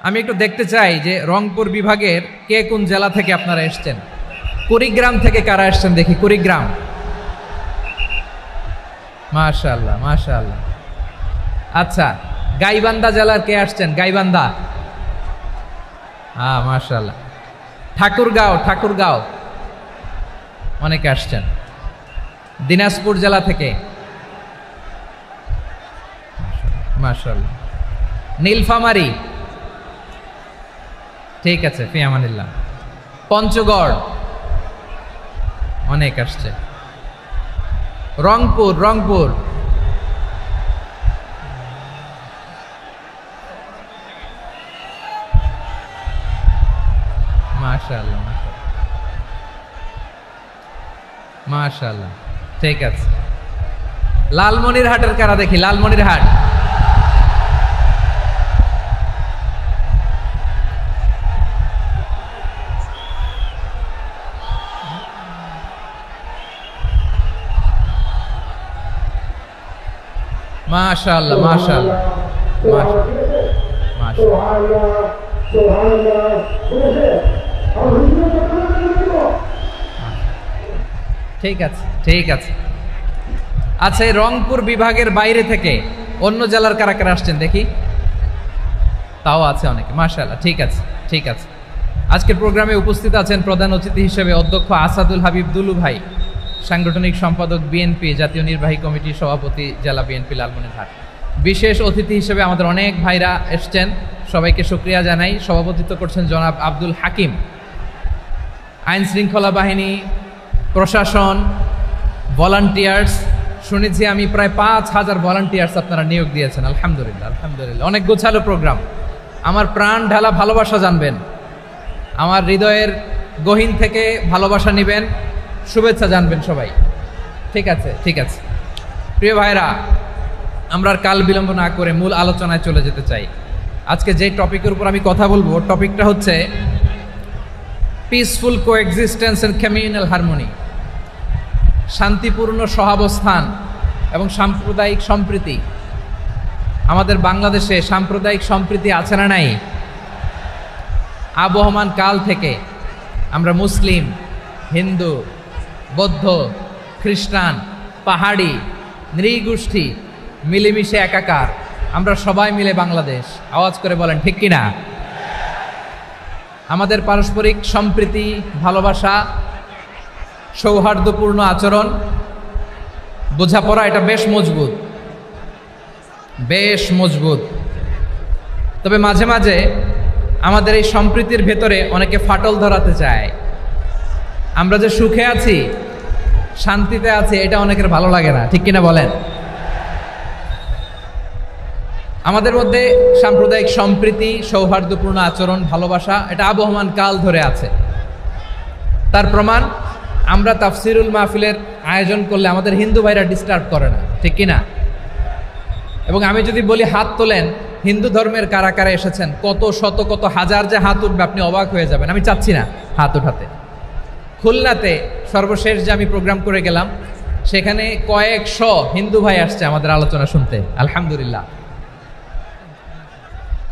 আমি একটু দেখতে চাই যে রংপুর বিভাগের কে কোন জেলা থেকে আপনারা এসছেন। কুড়িগ্রাম থেকে কারা এসছেন দেখি, কুড়িগ্রাম। মাশাআল্লাহ মাশাআল্লাহ। আচ্ছা, গাইবান্ধা জেলার কে আসছেন? গাইবান্ধা, হ্যাঁ মাশাআল্লাহ। ঠাকুরগাঁও, ঠাকুরগাঁও অনেকে আসছেন। দিনাজপুর জেলা থেকে মাশাআল্লাহ। নীলফামারী, ঠিক আছে, ফি আমানিল্লাহ। পঞ্চগড় অনেক আসছে। রংপুর, রংপুর মাশাআল্লাহ মাশাআল্লাহ, ঠিক আছে। লালমনিরহাটের কারা দেখি, লালমনিরহাট। মাশাআল্লাহ মাশাআল্লাহ মাশাআল্লাহ। ঠিক আছে ঠিক আছে। আচ্ছা, এই রংপুর বিভাগের বাইরে থেকে অন্য জেলার কারা কারা আসছেন দেখি, তাও আছে অনেকে। মাশাআল্লাহ, ঠিক আছে ঠিক আছে। আজকের প্রোগ্রামে উপস্থিত আছেন প্রধান অতিথি হিসেবে অধ্যক্ষ আসাদুল হাবিব দুলু ভাই, সাংগঠনিক সম্পাদক বিএনপি, জাতীয় নির্বাহী কমিটির সভাপতি, জেলা বিএনপি লালমনিরহাট। বিশেষ অতিথি হিসেবে আমাদের অনেক ভাইরা এসছেন, সবাইকে শুকরিয়া জানাই। সভাপতিত্ব করছেন জনাব আব্দুল হাকিম। আইন শৃঙ্খলা বাহিনী, প্রশাসন, ভলান্টিয়ার্স, শুনেছি আমি প্রায় ৫,০০০ ভলান্টিয়ার্স আপনারা নিয়োগ দিয়েছেন। আলহামদুলিল্লাহ আলহামদুলিল্লাহ, অনেক গোছালো প্রোগ্রাম। আমার প্রাণ ঢালা ভালোবাসা জানবেন, আমার হৃদয়ের গহীন থেকে ভালোবাসা নেবেন, শুভেচ্ছা জানবেন সবাই। ঠিক আছে ঠিক আছে। প্রিয় ভাইরা, আমরা আর কাল বিলম্ব না করে মূল আলোচনায় চলে যেতে চাই। আজকে যে টপিকের উপর আমি কথা বলবো, টপিকটা হচ্ছে peaceful coexistence and communal harmony, শান্তিপূর্ণ সহাবস্থান এবং সাম্প্রদায়িক সম্প্রীতি। আমাদের বাংলাদেশে সাম্প্রদায়িক সম্প্রীতি আছে না নাই? আবহমান কাল থেকে আমরা মুসলিম, হিন্দু, বৌদ্ধ, খ্রিস্টান, পাহাড়ি, নৃগোষ্ঠী মিলেমিশে একাকার, আমরা সবাই মিলে বাংলাদেশ। আওয়াজ করে বলেন ঠিক কিনা? আমাদের পারস্পরিক সম্প্রীতি, ভালোবাসা, সৌহার্দ্যপূর্ণ আচরণ, বোঝাপড়া, এটা বেশ মজবুত, বেশ মজবুত। তবে মাঝে মাঝে আমাদের এই সম্প্রীতির ভেতরে অনেকে ফাটল ধরাতে চায়। আমরা যে সুখে আছি, শান্তিতে আছি, এটা অনেকের ভালো লাগে না, ঠিক কিনা বলেন? আমাদের মধ্যে সাম্প্রদায়িক সম্প্রীতি, সৌহার্দ্যপূর্ণ আচরণ, ভালোবাসা, এটা আবহমান কাল ধরে আছে। তার প্রমাণ, আমরা তাফসিরুল মাহফিলের আয়োজন করলে আমাদের হিন্দু ভাইরা ডিস্টার্ব করে না, ঠিক কিনা? এবং আমি যদি বলি হাত তোলেন, হিন্দু ধর্মের কারা কারা এসেছেন, কত শত কত হাজার যে হাত উঠবে, আপনি অবাক হয়ে যাবেন। আমি চাচ্ছি না হাত উঠাতে। খুলনাতে সর্বশেষ যে আমি প্রোগ্রাম করে গেলাম, সেখানে কয়েকশ হিন্দু ভাই আসছে আমাদের আলোচনা শুনতে। আলহামদুলিল্লাহ।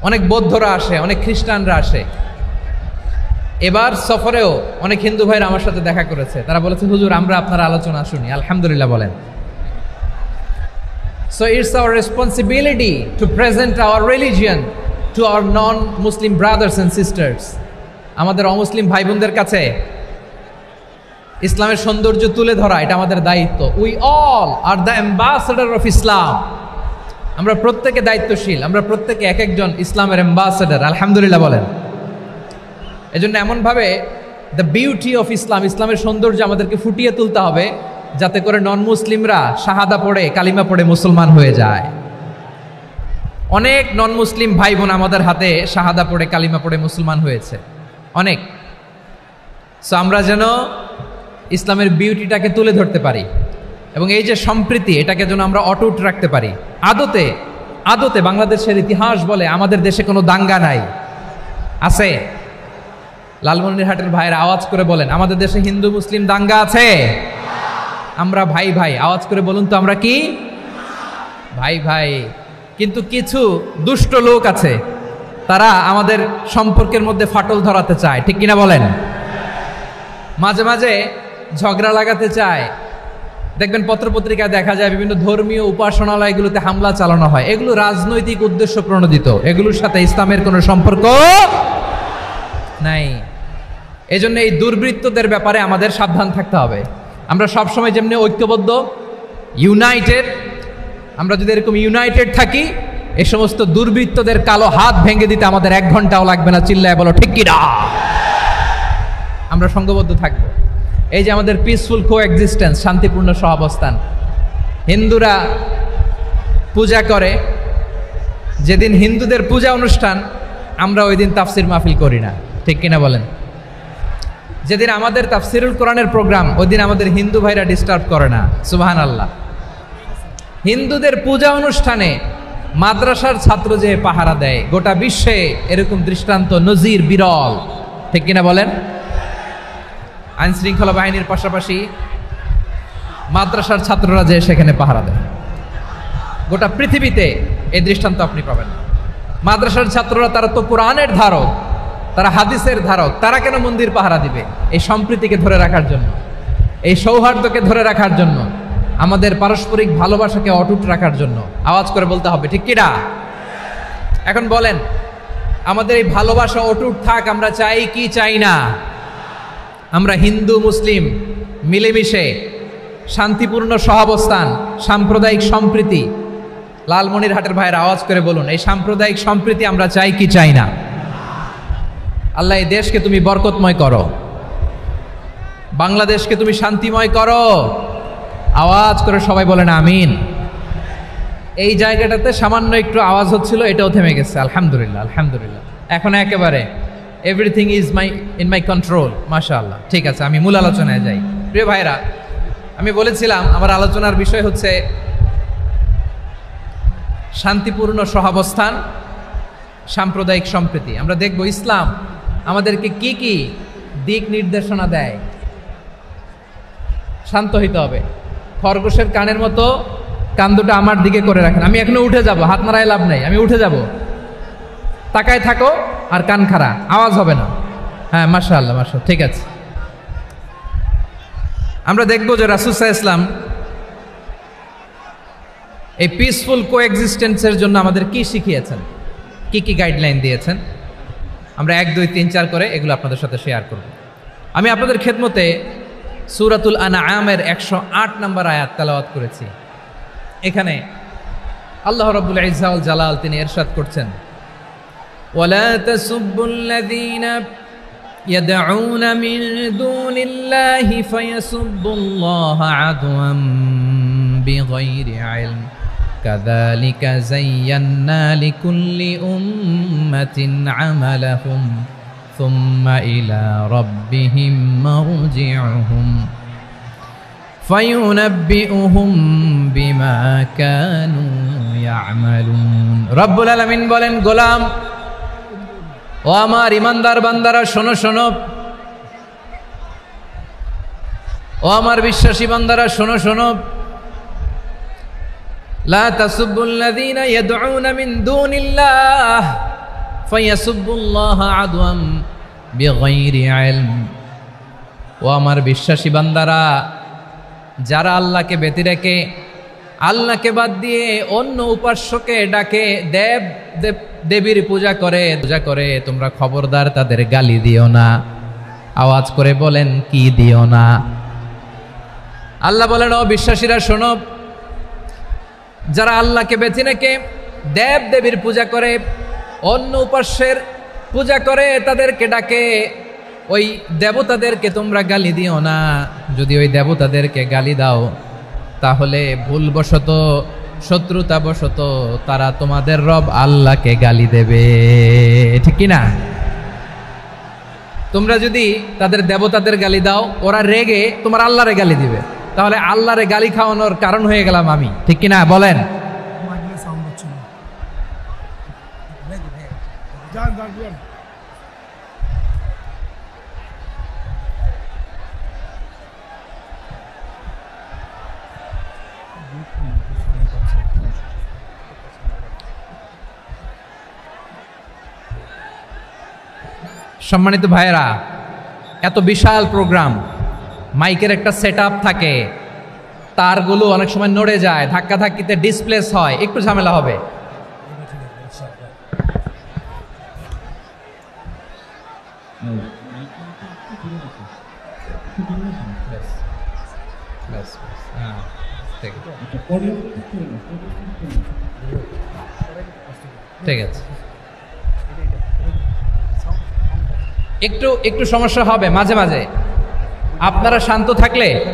অনেক বৌদ্ধরা আসে, অনেক খ্রিস্টানরা আসে। এবার সফরেও অনেক হিন্দু ভাইরা আমার সাথে দেখা করেছে। তারা বলেছে, হুজুর আমরা আপনার আলোচনা শুনি। আলহামদুলিল্লাহ বলেন। So it's our responsibility to present our religion to our non-Muslim brothers and sisters. আমাদের অমুসলিম ভাই বোনদের কাছে ইসলামের সৌন্দর্য তুলে ধরা, এটা আমাদের দায়িত্ব। We all are the ambassador of Islam. আমরা প্রত্যেকে দায়িত্বশীল, আমরা প্রত্যেকে এক একজন ইসলামের অ্যাম্বাসেডর। আলহামদুলিল্লাহ বলেন। এজন্য এমনভাবে দ্য বিউটি অফ ইসলাম, ইসলামের সৌন্দর্য আমাদেরকে ফুটিয়ে তুলতে হবে, যাতে করে নন মুসলিমরা শাহাদা পড়ে, কালিমা পড়ে মুসলমান হয়ে যায়। অনেক নন মুসলিম ভাই বোন আমাদের হাতে শাহাদা পড়ে, কালিমা পড়ে মুসলমান হয়েছে, অনেক। সো আমরা যেন ইসলামের বিউটিটাকে তুলে ধরতে পারি এবং এই যে সম্প্রীতি, এটাকে যেন আমরা অটুট রাখতে পারি। আদতে আদতে বাংলাদেশের ইতিহাস বলে আমাদের দেশে কোনো দাঙ্গা নাই, আছে? লালমনিরহাটের ভাইয়েরা আওয়াজ করে বলেন, আমাদের দেশে হিন্দু মুসলিম দাঙ্গা আছে? আমরা ভাই ভাই, আওয়াজ করে বলুন তো, আমরা কি ভাই ভাই? কিন্তু কিছু দুষ্ট লোক আছে তারা আমাদের সম্পর্কের মধ্যে ফাটল ধরাতে চায়, ঠিক কিনা বলেন? মাঝে মাঝে ঝগড়া লাগাতে চায়। দেখবেন পত্রপত্রিকায় দেখা যায় বিভিন্ন ধর্মীয় উপাসনালয়গুলোতে হামলা চালানো হয়। এগুলো রাজনৈতিক উদ্দেশ্য প্রণোদিত, এগুলোর সাথে ইসলামের কোনো সম্পর্ক নাই। এজন্য এই দুর্বৃত্তদের ব্যাপারে আমাদের সাবধান থাকতে হবে। আমরা সবসময় যেমনি ঐক্যবদ্ধ, ইউনাইটেড, আমরা যদি এরকম ইউনাইটেড থাকি, এই সমস্ত দুর্বৃত্তদের কালো হাত ভেঙে দিতে আমাদের 1 ঘন্টাও লাগবে না। চিল্লায় বলো ঠিক কিনা? আমরা সংঘবদ্ধ থাকবো। এই যে আমাদের পিসফুল কোএক্সিস্টেন্স, শান্তিপূর্ণ সহাবস্থান। হিন্দুরা পূজা করে, যেদিন হিন্দুদের পূজা অনুষ্ঠান আমরা ওই দিন তাফসির মাহফিল করি না, ঠিক কিনা বলেন? যেদিন আমাদের তাফসিরুল কোরআনের প্রোগ্রাম, ওই দিন আমাদের হিন্দু ভাইরা ডিস্টার্ব করে না। সুবহানাল্লাহ। হিন্দুদের পূজা অনুষ্ঠানে মাদ্রাসার ছাত্র যে পাহারা দেয়, গোটা বিশ্বে এরকম দৃষ্টান্ত নজির বিরল, ঠিক কিনা বলেন? আইন শৃঙ্খলা বাহিনীর পাশাপাশি মাদ্রাসার ছাত্ররা যে সেখানে পাহারা দেয়, গোটা পৃথিবীতে এই দৃষ্টান্ত আপনি পাবেন। মাদ্রাসার ছাত্ররা, তারা তো কোরআনের ধারক, তারা হাদিসের ধারক, তারা কেন মন্দির পাহারা দিবে? এই সম্প্রীতিকে ধরে রাখার জন্য, এই সৌহার্দ্যকে ধরে রাখার জন্য, আমাদের পারস্পরিক ভালোবাসাকে অটুট রাখার জন্য। আওয়াজ করে বলতে হবে ঠিক কিনা? এখন বলেন, আমাদের এই ভালোবাসা অটুট থাক আমরা চাই কি চাই না? আমরা হিন্দু মুসলিম মিলেমিশে শান্তিপূর্ণ সহাবস্থান, সাম্প্রদায়িক সম্প্রীতি, লালমনিরহাটের ভাইয়ের আওয়াজ করে বলুন, এই সাম্প্রদায়িক সম্প্রীতি আমরা চাই কি চাই না? আল্লাহ এই দেশকে তুমি বরকতময় করো, বাংলাদেশকে তুমি শান্তিময় করো। আওয়াজ করে সবাই বলেন আমিন। এই জায়গাটাতে সামান্য একটু আওয়াজ হচ্ছিল, এটাও থেমে গেছে। আলহামদুলিল্লাহ, আলহামদুলিল্লাহ। এখন একেবারে everything is in my control. মাশাআল্লাহ। ঠিক আছে, আমি মূল আলোচনায় যাই। প্রিয় ভাইরা, আমি বলেছিলাম আমার আলোচনার বিষয় হচ্ছে শান্তিপূর্ণ সহাবস্থান, সাম্প্রদায়িক সম্প্রীতি। আমরা দেখব ইসলাম আমাদেরকে কি কি দিক নির্দেশনা দেয়। শান্ত হইতে হবে। খরগোশের কানের মতো কান দুটো আমার দিকে করে রাখেন। আমি এখনো উঠে যাব, হাত নাড়ায় লাভ নাই, আমি উঠে যাব। তাকায় থাকো আর কান খাড়া, আওয়াজ হবে না। হ্যাঁ, মাশাআল্লাহ, মাশাআল্লাহ, ঠিক আছে। আমরা দেখব যে রাসূল সাল্লাল্লাহু আলাইহি ওয়াসাল্লাম এই পিসফুল কোএক্সিস্টেন্সের জন্য আমাদের কি শিখিয়েছেন, কি কি গাইডলাইন দিয়েছেন। আমরা 1, 2, 3, 4 করে এগুলো আপনাদের সাথে শেয়ার করব। আমি আপনাদের খেদমতে সূরাতুল আনআমের 108 নম্বর আয়াত তেলাওয়াত করেছি। এখানে আল্লাহ রাব্বুল ইজ্জা ওয়াল জালাল তিনি ইরশাদ করছেন, ওয়ালা তাসুব্বুল্লাযীনা ইয়াদউনা মিন দুনিল্লাহি ফায়াসুব্বুল্লাহা আদওয়াম বিগাইরি ইলম কাযালিকা যায়্যান্না লিকুল্লি উম্মাতিন আমালাহুম সুম্মা ইলা রাব্বিহিম মারজিউহুম ফায়ুনাব্বিউহুম বিমা কানু ইয়ামালুন। রব্বুল আলামিন বলেন, গোলাম ও আমার ইমানদার বান্দারা, শোনো শোনো। ও আমার বিশ্বাসী বান্দারা, শোনো শোনো। লা তাসুব্বুল্লাযীনা ইয়াদউনা মিন দুনিল্লাহ ফায়াসুব্বুল্লাহা আদওয়াম বিগাইরি ইলম। ও আমার বিশ্বাসী বান্দারা, যারা আল্লাহকে ব্যতি রেখে, আল্লাহকে বাদ দিয়ে অন্য উপাস্যকে ডাকে, দেবীর পূজা করে, তোমরা খবরদার তাদের গালি দিও না। আওয়াজ করে বলেন, কি দিও না? আল্লাহ বলেন, ও বিশ্বাসীরা শোনো, যারা আল্লাহকে বেছে রেখে দেবীর পূজা করে, অন্য উপাস্যের পূজা করে, তাদেরকে ডাকে, ওই দেবতাদেরকে তোমরা গালি দিও না। যদি ওই দেবতাদেরকে গালি দাও, তাহলে ভুলবশত, শত্রুতাবশত তারা তোমাদের রব আল্লাহকে গালি দেবে, ঠিক কি না? তোমরা যদি তাদের দেবতাদের গালি দাও, ওরা রেগে তোমার আল্লাহরে গালি দিবে, তাহলে আল্লাহরে গালি খাওয়ানোর কারণ হয়ে গেলাম আমি, ঠিক কি না? বলেন। সম্মানিত ভাইয়েরা, এত বিশাল প্রোগ্রাম, মাইকের একটা সেটআপ থাকে, তারগুলো অনেক সময় নড়ে যায়, ধাক্কা ধাক্কিতে ডিসপ্লেস হয়, একটু ঝামেলা হবে। ঠিক আছে, একটু একটু সমস্যা হবে মাঝে মাঝে। আপনারা শান্ত থাকলে,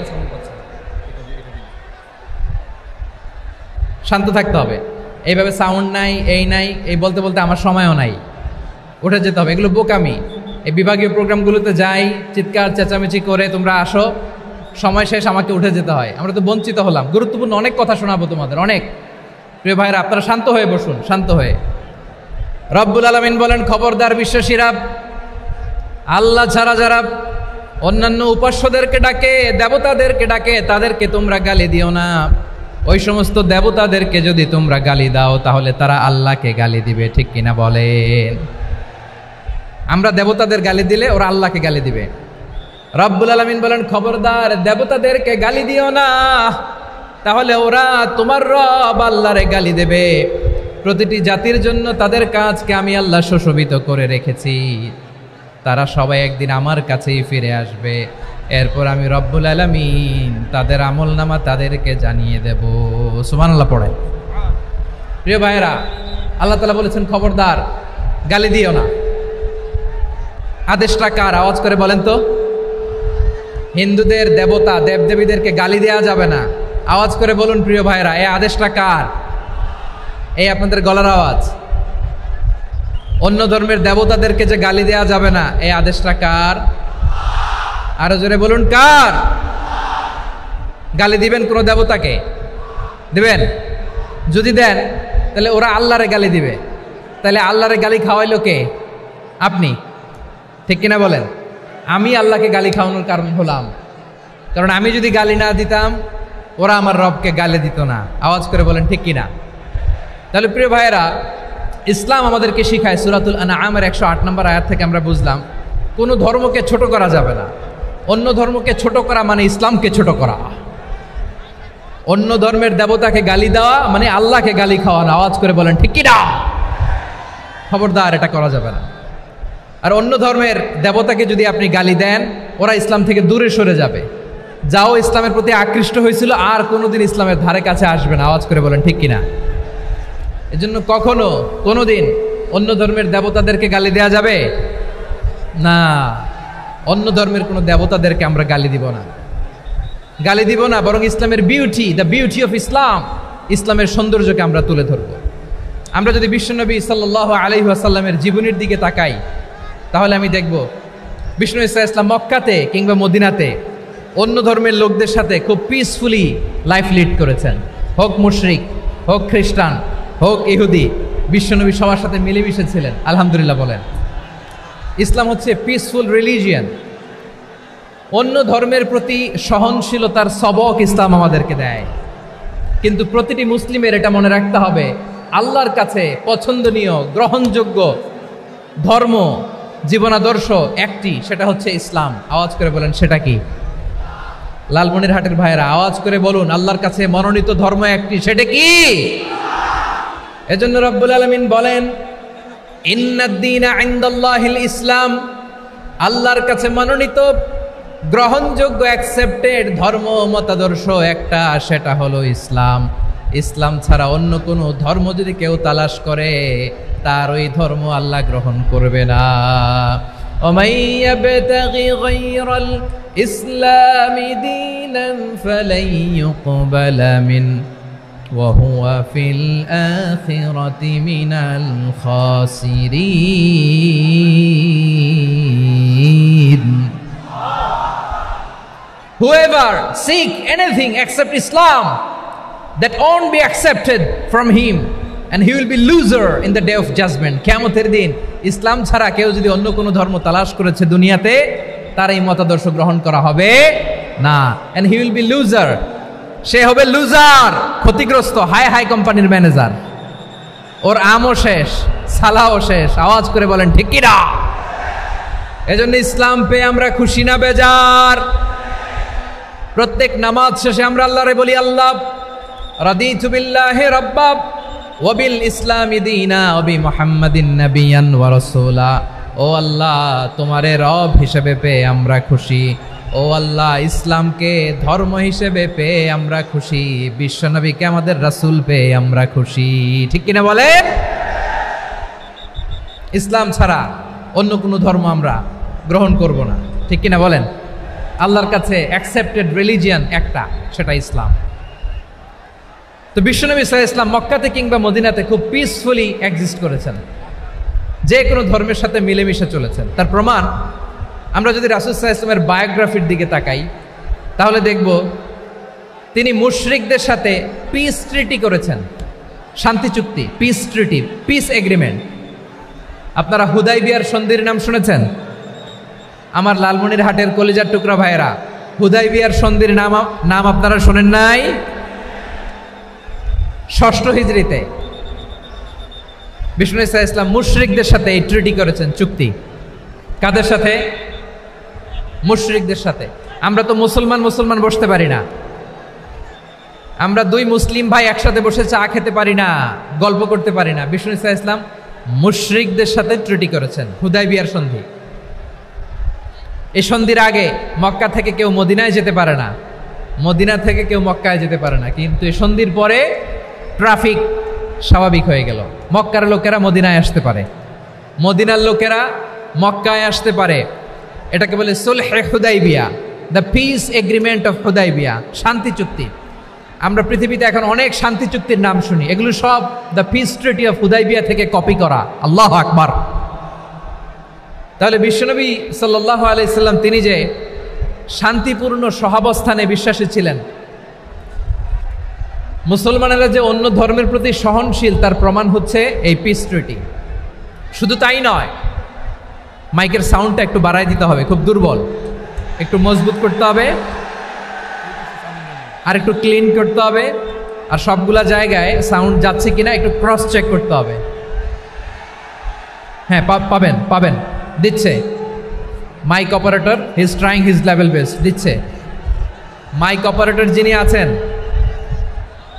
শান্ত থাকতে হবে। এইভাবে সাউন্ড নাই, এই নাই, এই বলতে বলতে আমার সময়ও নাই, উঠে যেতে হবে। এগুলো বোকামি। এই বিভাগীয় প্রোগ্রামগুলোতে যাই, চিৎকার চেঁচামেচি করে তোমরা আসো, সময় শেষ, আমাকে উঠে যেতে হয়। আমরা তো বঞ্চিত হলাম। গুরুত্বপূর্ণ অনেক কথা শোনাবো তোমাদের, অনেক। প্রিয় ভাইরা, আপনারা শান্ত হয়ে বসুন, শান্ত হয়ে। রব্বুল আলামিন বলেন, খবরদার বিশ্বাসীরা, আল্লাহ ছাড়া যারা অন্যান্য উপাস্যদেরকে ডাকে, দেবতাদেরকে ডাকে, তাদেরকে তোমরা গালি দিও না। ওই সমস্ত দেবতাদেরকে যদি তোমরা গালি দাও, তাহলে তারা আল্লাহকে গালি দিবে। ঠিক কিনা বলেন? আমরা দেবতাদের গালি দিলে ওরা আল্লাহকে গালি দিবে। রব্বুল আলামিন বলেন, খবরদার দেবতাদেরকে গালি দিও না, তাহলে ওরা তোমার রব আল্লাহরে গালি দেবে। প্রতিটি জাতির জন্য তাদের কাজকে আমি আল্লাহ সুশোভিত করে রেখেছি। তারা সবাই একদিন আমার কাছেই ফিরে আসবে। এরপর আমি রব্বুল আলামিন তাদের আমলনামা তাদেরকে জানিয়ে দেব। সুবহানাল্লাহ পড়ে। প্রিয় ভাইয়েরা, আল্লাহ তাআলা বলেছেন, খবরদার গালি দিও না। আদেশটা কার? আওয়াজ করে বলেন তো। হিন্দুদের দেবতা দেবদেবীদেরকে গালি দেওয়া যাবে না। আওয়াজ করে বলুন প্রিয় ভাইয়েরা, এই আদেশটা কার? এই আপনাদের গলার আওয়াজ। অন্য ধর্মের দেবতাদেরকে যে গালি দেওয়া যাবে না, এই আদেশটা কার? আরো জোরে বলুন, কার? গালি দিবেন কোন দেবতাকে? দিবেন? যদি দেন তাহলে ওরা আল্লাহরে গালি দিবে। তাহলে আল্লাহরে গালি খাওয়াইলো কে? আপনি। ঠিক কিনা বলেন? আমি আল্লাহকে গালি খাওয়ানোর কারণ হলাম। কারণ আমি যদি গালি না দিতাম, ওরা আমার রবকে গালি দিত না। আওয়াজ করে বলেন ঠিক কিনা? তাহলে প্রিয় ভাইয়েরা, ইসলাম আমাদেরকে শিখায়, সূরাতুল আনআমের 108 নম্বর আয়াত থেকে আমরা বুঝলাম, কোনো ধর্মকে ছোট করা যাবে না। অন্য ধর্মকে ছোট করা মানে ইসলামকে ছোট করা। অন্য ধর্মের দেবতাকে গালি দেওয়া মানে আল্লাহকে গালি খাওয়ানো। আওয়াজ করে বলেন ঠিক কিনা? খবরদার, এটা করা যাবে না। আর অন্য ধর্মের দেবতাকে যদি আপনি গালি দেন, ওরা ইসলাম থেকে দূরে সরে যাবে। যাও ইসলামের প্রতি আকৃষ্ট হয়েছিল, আর কোনোদিন ইসলামের ধারে কাছে আসবে না। আওয়াজ করে বলেন ঠিক কিনা? এজন্য কখনো কোনোদিন অন্য ধর্মের দেবতাদেরকে গালি দেওয়া যাবে না। অন্য ধর্মের কোনো দেবতাদেরকে আমরা গালি দিব না, গালি দিব না। বরং ইসলামের beauty, the beauty of Islam, ইসলামের সৌন্দর্যকে আমরা তুলে ধরব। আমরা যদি বিশ্বনবী সাল্লাল্লাহু আলাইহি ওয়াসাল্লামের জীবনের দিকে তাকাই, তাহলে আমি দেখব বিষ্ণু ইসলাম মক্কাতে কিংবা মদিনাতে অন্য ধর্মের লোকদের সাথে খুব পিসফুলি লাইফ লিড করেছেন। হোক মুশরিক, হোক খ্রিস্টান, হোক ইহুদি, বিশ্বনবী সবার সাথে মিলেমিশে ছিলেন। আলহামদুলিল্লাহ বলেন। ইসলাম হচ্ছে পিসফুল রিলিজিয়ান। অন্য ধর্মের প্রতি সহনশীলতার সবক ইসলাম আমাদেরকে দেয়। কিন্তু প্রতিটি মুসলিমের এটা মনে রাখতে হবে, আল্লাহর কাছে পছন্দনীয় গ্রহণযোগ্য ধর্ম, জীবনাদর্শ একটি, সেটা হচ্ছে ইসলাম। আওয়াজ করে বলেন সেটা কি? লালমনিরহাটের ভাইয়েরা আওয়াজ করে বলুন, আল্লাহর কাছে মনোনীত ধর্ম একটি, সেটা কি? এজন্য রব্বুল আলামিন বলেন, ইন্নাদ-দীনা ইনদাল্লাহিল ইসলাম, আল্লাহর কাছে মনোনীত গ্রহণযোগ্য অ্যাকসেপ্টেড ধর্ম মতাদর্শ একটা, সেটা হলো ইসলাম। ইসলাম ছাড়া অন্য কোনো ধর্ম যদি কেউ তালাশ করে, তার ওই ধর্ম আল্লাহ গ্রহণ করবে না। ওমাই ইয়াবতাগি গায়রাল ইসলামি দীনান ফালাই ইউকবালা মিন ওয়া হুয়া ফিল আখিরাতি মিনাল খাসিরিন। Whoever seek anything except Islam, that won't be accepted from him, and he will be loser in the day of judgment. কিয়ামতের দিন ইসলাম ছাড়া কেউ যদি অন্য কোনো ধর্ম তালাশ করেছে দুনিয়াতে, তার এই মতাদর্শ গ্রহণ করা হবে না। and he will be loser, সে হবে লুজার, ক্ষতিগ্রস্ত, হাই হাই কোম্পানির ম্যানেজার। ওর আমও শেষ, সালাও শেষ। আওয়াজ করে বলেন ঠিক কি না? এজন্য ইসলাম পেয়ে আমরা খুশি না বেজার? প্রত্যেক নামাজ শেষে আমরা আল্লাহরে বলি, আল্লাহ রাদিতু বিল্লাহি রাব্বা ওয়া বিল ইসলামি দীনা ওয়া বি মুহাম্মাদিন নাবিয়ান ওয়া রাসূলা। ও আল্লাহ, তোমারে রব হিসেবে পেয়ে আমরা খুশি। ও আল্লাহ, ইসলামকে ধর্ম হিসেবে পেয়ে আমরা খুশি। বিশ্বনবীকে আমাদের রাসূল পেয়ে আমরা খুশি। ঠিক কিনা বলে? ইসলাম ছাড়া অন্য কোনো ধর্ম আমরা গ্রহণ করব না। ঠিক কিনা বলেন? আল্লাহর কাছে অ্যাকসেপ্টেড রিলিজিয়ান একটা, সেটা ইসলাম। তো বিশ্বনবী সাল্লাল্লাহু আলাইহি ওয়াসাল্লাম মক্কাতে কিংবা মদিনাতে খুব পিসফুলি এক্সিস্ট করেছেন, যে কোনো ধর্মের সাথে মিলেমিশে চলেছেন। তার প্রমাণ আমরা যদি রাসূল সাল্লাল্লাহু আলাইহি ওয়াসাল্লামের বায়োগ্রাফির দিকে তাকাই, তাহলে দেখব তিনি মুশরিকদের সাথে পিস ট্রিটি করেছেন, শান্তি চুক্তি, পিস ট্রিটি, পিস এগ্রিমেন্ট। আপনারা হুদাইবিয়ার সন্ধির নাম শুনেছেন? আমার লালমনিরহাটের কলিজার টুকরা ভাইয়েরা, হুদাইবিয়ার সন্ধির নাম আপনারা শোনেন নাই? ৬ষ্ঠ হিজরিতে বিষ্ণু ঈসা ইসলাম মুশরিকদের সাথে এই ট্রিটি করেছেন, চুক্তি। কাদের সাথে? মুশরিকদের সাথে। আমরা তো মুসলমান বসতে পারি না, আমরা দুই মুসলিম ভাই একসাথে বসে চা খেতে পারি না, গল্প করতে পারি না। বিষ্ণু ঈসা ইসলাম মুশরিকদের সাথে ট্রিটি করেছেন, হুদাইবিয়ার সন্ধি। এই সন্ধির আগে মক্কা থেকে কেউ মদিনায় যেতে পারে না, মদিনা থেকে কেউ মক্কায় যেতে পারে না। কিন্তু এই সন্ধির পরে ট্রাফিক স্বাভাবিক হয়ে গেল। মক্কার লোকেরা মদিনায় আসতে পারে, মদিনার লোকেরা মক্কায় আসতে পারে। এটাকে বলে সুলহে হুদাইবিয়া, the peace agreement of Hudaibiya, শান্তি চুক্তি। আমরা পৃথিবীতে এখন অনেক শান্তি চুক্তির নাম শুনি, এগুলো সব the piece treaty of Hudaibiya থেকে কপি করা। আল্লাহু আকবার। তাহলে বিশ্বনবী সাল্লাল্লাহু আলাইহি সাল্লাম তিনি যে শান্তিপূর্ণ সহাবস্থানে বিশ্বাসী ছিলেন, মুসলমানেরা যে অন্য ধর্মের প্রতি সহনশীল, তার প্রমাণ হচ্ছে এই পিস ট্রিটি। শুধু তাই নয়, মাইকের সাউন্ডটা একটু বাড়াই দিতে হবে, খুব দুর্বল, একটু মজবুত করতে হবে, আর একটু ক্লিন করতে হবে, আর সবগুলা জায়গায় সাউন্ড যাচ্ছে কিনা একটু ক্রস চেক করতে হবে। হ্যাঁ, পাবেন দিচ্ছে mic operator, he is trying his level best, দিচ্ছে। মাইক অপারেটর যিনি আছেন,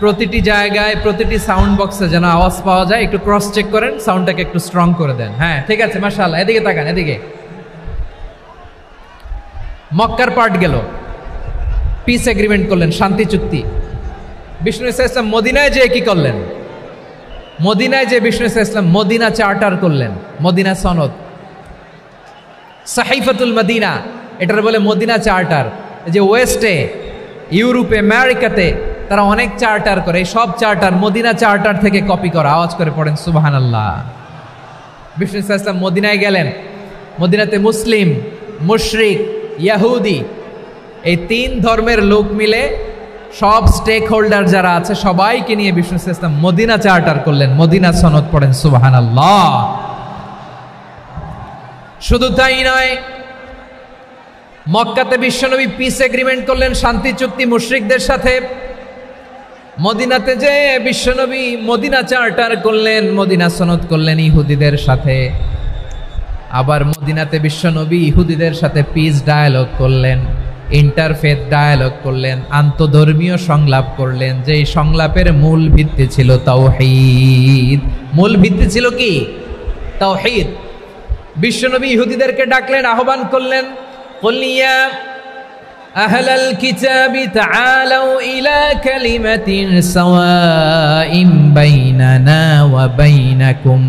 প্রতিটি জায়গায় প্রতিটি সাউন্ড বক্সে যেন আওয়াজ পাওয়া যায়, একটু ক্রস চেক করেন, সাউন্ডটাকে একটু স্ট্রং করে দেন। হ্যাঁ, ঠিক আছে, মাশাআল্লাহ। এদিকে তাকান, এদিকে। মক্কার পার্ট গেল, পিস এগ্রিমেন্ট করলেন, শান্তি চুক্তি। বিষ্ণু ঈসা ইসলাম মদিনায় যে কি করলেন? মদিনায় যে বিষ্ণু ঈসা ইসলাম মদিনা চার্টার করলেন, মদিনা সনদ, সাহিফাতুল মদিনা, এটার বলে মদিনা চার্টার। যে ওয়েস্টে, ইউরোপে, আমেরিকাতে তারা অনেক চার্টার করে, সব চার্টার মদিনা চার্টার থেকে কপি করা। আওয়াজ করে পড়েন সুবহানাল্লাহ। বিষ্ণু ঈসা ইসলাম মদিনায় গেলেন, মদিনাতে মুসলিম, মুশরিক, ইয়াহুদি, এই তিন ধর্মের লোক মিলে সব স্টেক হোল্ডার যারা আছে সবাইকে নিয়ে বিষ্ণু ঈসা ইসলাম মদিনা চার্টার করলেন, মদিনা সনদ। পড়েন সুবহানাল্লাহ। শুধু তাই নয়, মক্কাতে বিশ্বনবী পিস এগ্রিমেন্ট করলেন, শান্তি চুক্তি মুশরিকদের সাথে। মদিনাতে যে বিশ্বনবী মদিনা চার্টার করলেন, মদিনা সনদ করলেন ইহুদিদের সাথে। আবার মদিনাতে বিশ্বনবী ইহুদিদের সাথে পিস ডায়ালগ করলেন, ইন্টারফেথ ডায়ালগ করলেন, আন্তধর্মীয় সংলাপ করলেন। যেই সংলাপের মূল ভিত্তি ছিল তাওহীদ। মূল ভিত্তি ছিল কি? তাওহীদ। বিশ্বনবী ইহুদিদেরকে ডাকলেন, আহ্বান করলেন, কুল ইয়া আহলাল কিতাবি তাআলাউ ইলা কালিমাতিন সাওয়াইন বাইনানা ওয়া বাইনাকুম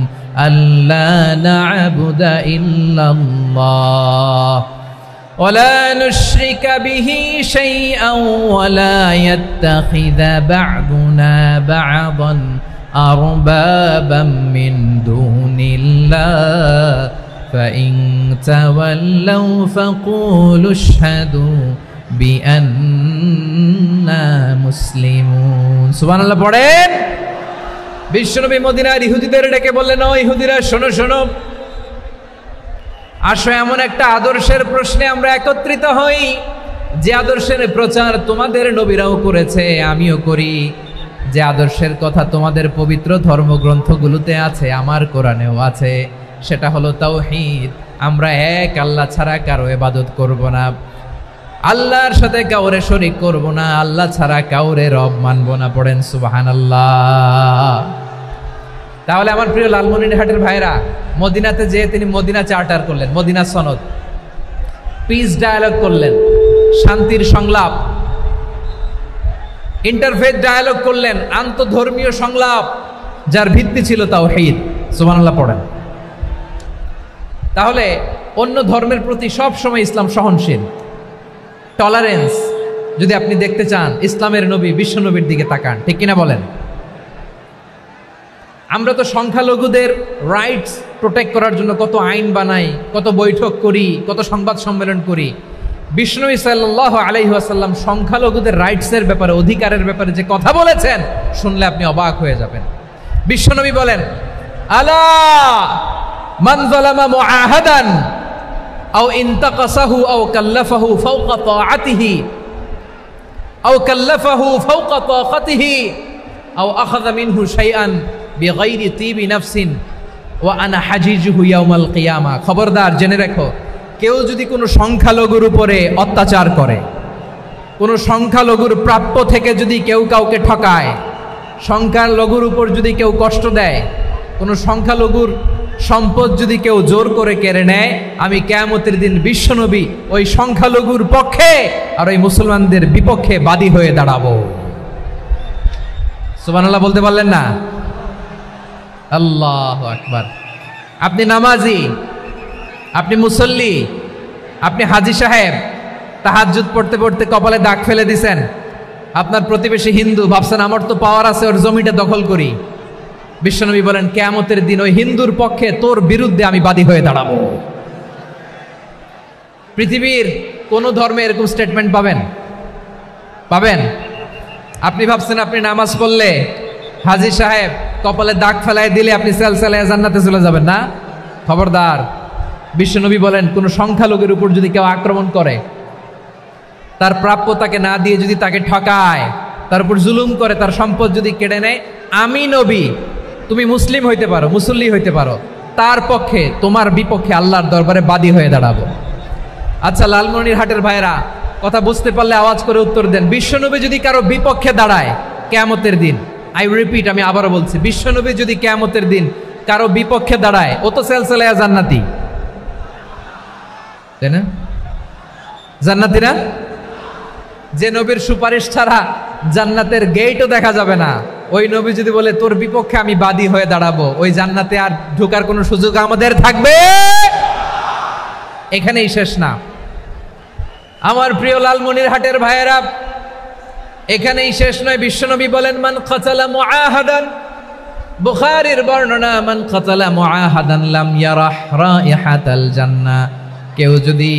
আল্লা না'বুদা ইল্লাল্লাহ ওয়া লা নুশরিকা বিহি শাইআন ওয়া লা ইয়াত্তাখিযা বা'দুনা বা'দান আরবাবাম মিন দুনিল্লাহ فإن تولوا فقولوا اشهدوا بأننا مسلمون। সুবহানাল্লাহ পড়েন। বিশ্বনবী মদিনার ইহুদিদের ডেকে বললেন, ও ইহুদিরা, শোনো শোনো, আসো এমন একটা আদর্শের প্রশ্নে আমরা একত্রিত হই, যে আদর্শের প্রচার তোমাদের নবীরাও করেছে, আমিও করি, যে আদর্শের কথা তোমাদের পবিত্র ধর্মগ্রন্থগুলোতে আছে, আমার কোরআনেও আছে। সেটা হলো তাওহীদ। আমরা এক আল্লাহ ছাড়া কারো ইবাদত করব না, আল্লাহর সাথে কাউরে শরীক করব না, আল্লাহ ছাড়া কাউরে রব মানব না। পড়েন সুবহানাল্লাহ। তাহলে আমার প্রিয় লালমনিরহাটের ভাইরা, মদিনাতে যেয়ে তিনি মদিনা চার্টার করলেন, মদিনা সনদ, পিস ডায়ালগ করলেন, শান্তির সংলাপ, ইন্টারফেথ ডায়ালগ করলেন, আন্তধর্মীয় সংলাপ যার ভিত্তি ছিল তাওহীদ। সুবহানাল্লাহ পড়েন। তাহলে অন্য ধর্মের প্রতি সব সময় ইসলাম সহনশীল, টলারেন্স। যদি আপনি দেখতে চান ইসলামের নবী বিশ্ব নবীর দিকে তাকান, ঠিক কিনা বলেন? আমরা তো সংখ্যালঘুদের রাইটস প্রোটেক্ট করার জন্য কত আইন বানাই, কত বৈঠক করি, কত সংবাদ সম্মেলন করি। বিষ্ণু সাল্লাল্লাহু আলাইহি ওয়াসাল্লাম সংখ্যালঘুদের রাইটসের ব্যাপারে, অধিকারের ব্যাপারে যে কথা বলেছেন, শুনলে আপনি অবাক হয়ে যাবেন। বিশ্বনবী বলেন, আলা মান যালামা মুআহাদান আও ইনতাকাসাহু আও কাল্লাফাহু ফাওকা তাআতিহি আও কাল্লাফাহু ফাওকা তাকাতিহি আও আখাযা মিনহু শাইআন বিগাইরি তিবি নাফসিন ওয়া আনা হাজিজুহু ইয়াউমাল কিয়ামা। খবরদার, জেনে রাখো, কেউ যদি কোনো সংখ্যালঘুর উপরে অত্যাচার করে, কোনো সংখ্যালঘুর প্রাপ্য থেকে যদি কেউ কাউকে ঠকায়, সংখ্যালঘুর উপর যদি কেউ কষ্ট দেয়, কোনো সংখ্যালঘুর সম্পদ যদি কেউ জোর করে কেড়ে নেয়, আমি কিয়ামতের দিন বিশ্বনবী ওই সংখ্যালঘুর পক্ষে আর ওই মুসলমানদের বিপক্ষে বাদী হয়ে দাঁড়াবো। সুবহানাল্লাহ বলতে পারলেন না? আল্লাহু আকবার। আপনি নামাজি, আপনি মুসল্লি, আপনি হাজী সাহেব, তাহাজ্জুদ পড়তে পড়তে কপালে দাগ ফেলে দিছেন, আপনার প্রতিবেশী হিন্দু, ভাবছেন আমার তো পাওয়ার আছে, ওর জমিটা দখল করি। বিশ্বনবী বলেন, কিয়ামতের দিন ওই হিন্দুর পক্ষে তোর বিরুদ্ধে আমি বাদী হয়ে দাঁড়াবো। পৃথিবীর কোন ধর্মে এরকম স্টেটমেন্ট পাবেন? পাবেন? আপনি ভাবছেন আপনি নামাজ পড়লে হাজী সাহেব কপালে দাগ ফেলায় দিলে আপনি সেলসালায় জান্নাতে চলে যাবেন না? খবরদার। বিশ্বনবী বলেন, কোন সংখ্যালঘুর উপর যদি কেউ আক্রমণ করে, তার প্রাপ্য তাকে না দিয়ে যদি তাকে ঠকায়, তার উপর জুলুম করে, তার সম্পদ যদি কেড়ে নেয়, আমি নবী, তুমি মুসলিম হইতে পারো, মুসল্লি হইতে পারো, তার পক্ষে তোমার বিপক্ষে আল্লাহর দরবারে বাদী হয়ে দাঁড়াবো। আচ্ছা লালমনিরহাটের ভাইরা, কথা বুঝতে পারলে আওয়াজ করে উত্তর দেন। বিশ্বনবী যদি কারো বিপক্ষে দাঁড়ায় কিয়ামতের দিন, আই রিপিট, আমি আবারও বলছি, বিশ্বনবী যদি কিয়ামতের দিন কারো বিপক্ষে দাঁড়ায়, ও তো সেলসালায়া জান্নাতি, তাই না? জান্নাতি না? যে নবীর সুপারিশ ছাড়া জান্নাতের গেটও দেখা যাবে না, ওই নবী যদি বলে তোর বিপক্ষে আমি বাদী হয়ে দাঁড়াবো, ওই জান্নাতে আর ঢোকার কোনো সুযোগ আমাদের থাকবে? এখানেই শেষ না আমার প্রিয় লালমনিরহাটের ভাইয়েরা, এখানেই শেষ নয়। বিশ্বনবী বলেন, মান কাতালা মুআহাদান, বুখারীর বর্ণনা, মান কাতালা মুআহাদান লাম ইয়ারাহ রাইহাতাল জান্নাহ। কেউ যদি,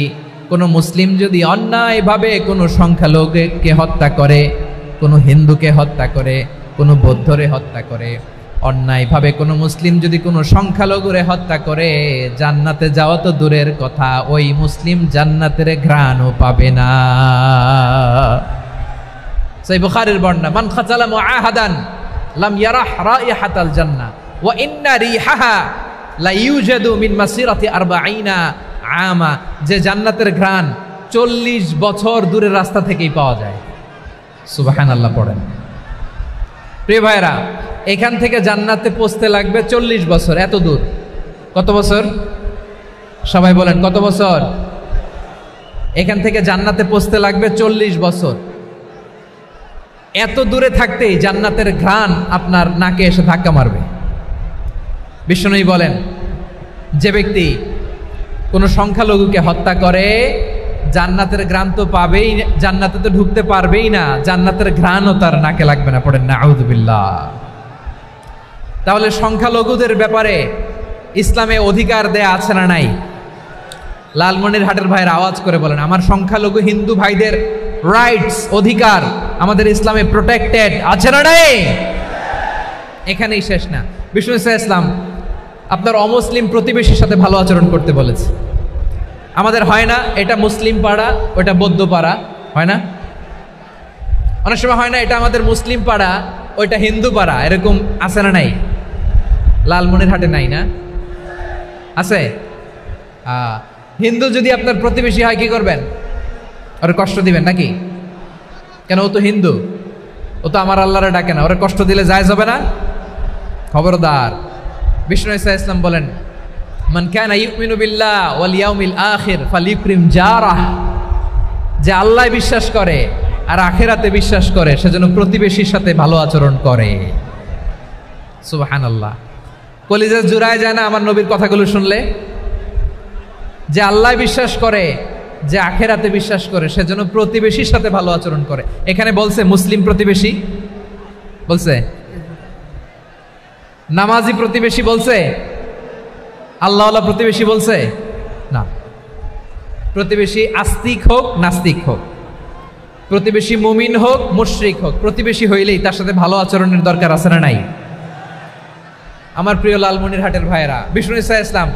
কোনো মুসলিম যদি অন্যায়ভাবে কোনো সংখ্যালঘুকে হত্যা করে, কোনো হিন্দুকে হত্যা করে, কোনো বৌদ্ধরে হত্যা করে, অন্যায়ভাবে কোনো মুসলিম যদি কোনো সংখ্যালঘুরে হত্যা করে, জান্নাতে যাওয়া তো দূরের কথা, ওই মুসলিম জান্নাতের ঘ্রাণও পাবে না। সেই বুখারীর বর্ণনা, মান কাতালা মুআহাদান লাম ইয়ারাহ রাইহাতাল জান্নাহ ওয়া ইন্না রিহাহা লা ইউজাদু মিন মাসিরাতি 40 আমা। যে জান্নাতের ঘ্রাণ 40 বছর দূরের রাস্তা থেকেই পাওয়া যায়। সুবহানাল্লাহ পড়েন। প্রিয় ভাইরা, এখান থেকে জান্নাতে পৌঁছতে লাগবে 40 বছর। এত দূর, কত বছর? সবাই বলেন কত বছর? এখান থেকে জান্নাতে পৌঁছতে লাগবে 40 বছর। এত দূরে থাকতেই জান্নাতের ঘ্রাণ আপনার নাকে এসে ধাক্কা মারবে। বিশ্বনবী বলেন, যে ব্যক্তি কোনো সংখ্যালঘুকে হত্যা করে, জান্নাতের ঘ্রাণ তো পাবেই, জান্নাতে তো ঢুকতে পারবেই না, জান্নাতের ঘ্রাণও তার নাকে লাগবে না। পড়েন নাউযুবিল্লাহ। তাহলে সংখ্যালঘুদের ব্যাপারে ইসলামে অধিকার দেয়া আছে না নাই? লালমনিরহাটের ভাইয়ের আওয়াজ করে বলেন, আমার সংখ্যালঘু হিন্দু ভাইদের রাইটস, অধিকার আমাদের ইসলামে প্রোটেক্টেড আছে না নাই? এখানেই শেষ না। বিষ্ণু ইসলাম আপনার অমুসলিম প্রতিবেশীর সাথে ভালো আচরণ করতে বলেছে। আমাদের হয় না এটা মুসলিম পাড়া, ওটা বৌদ্ধ পাড়া, হয় না? অনেক সময় হয় না এটা আমাদের মুসলিম পাড়া, ওইটা হিন্দু পাড়া, এরকম আছে না নাই? লালমনিরহাটে নাই না? আছে? হিন্দু যদি আপনার প্রতিবেশী হয় কি করবেন? ওর কষ্ট দিবেন নাকি? কেন, ও তো হিন্দু, ও তো আমার আল্লাহরে ডাকে না, ওরে কষ্ট দিলে জায়েজ হবে না? খবরদার। বিষ্ণু ঈসা ইসলাম বলেন, মান কানা ইউমিনু বিল্লাহ ওয়াল ইয়াউমিল আখির ফালিউকরিম জারাহ, যে আল্লাহ বিশ্বাস করে আর আখিরাতে বিশ্বাস করে সে যেন প্রতিবেশীর সাথে ভালো আচরণ করে। সুবহানাল্লাহ। কলিজা জুড়ায় যায় না আমার নবীর কথাগুলো শুনলে? যে আল্লাহ বিশ্বাস করে, যে আখিরাতে বিশ্বাস করে সে যেন প্রতিবেশীর সাথে ভালো আচরণ করে। এখানে বলছে মুসলিম প্রতিবেশী বলছে, নামাজি প্রতিবেশী বলছে, আল্লাহওয়ালা প্রতিবেশী বলছে না। প্রতিবেশী আস্তিক হোক নাস্তিক হোক, প্রতিবেশী মুমিন হোক মুশরিক হোক, প্রতিবেশী হইলেই তার সাথে ভালো আচরণের দরকার আছে না নাই? আমার প্রিয় লালমনিরহাটের ভাইয়েরা, বিষ্ণু ঈসা ইসলাম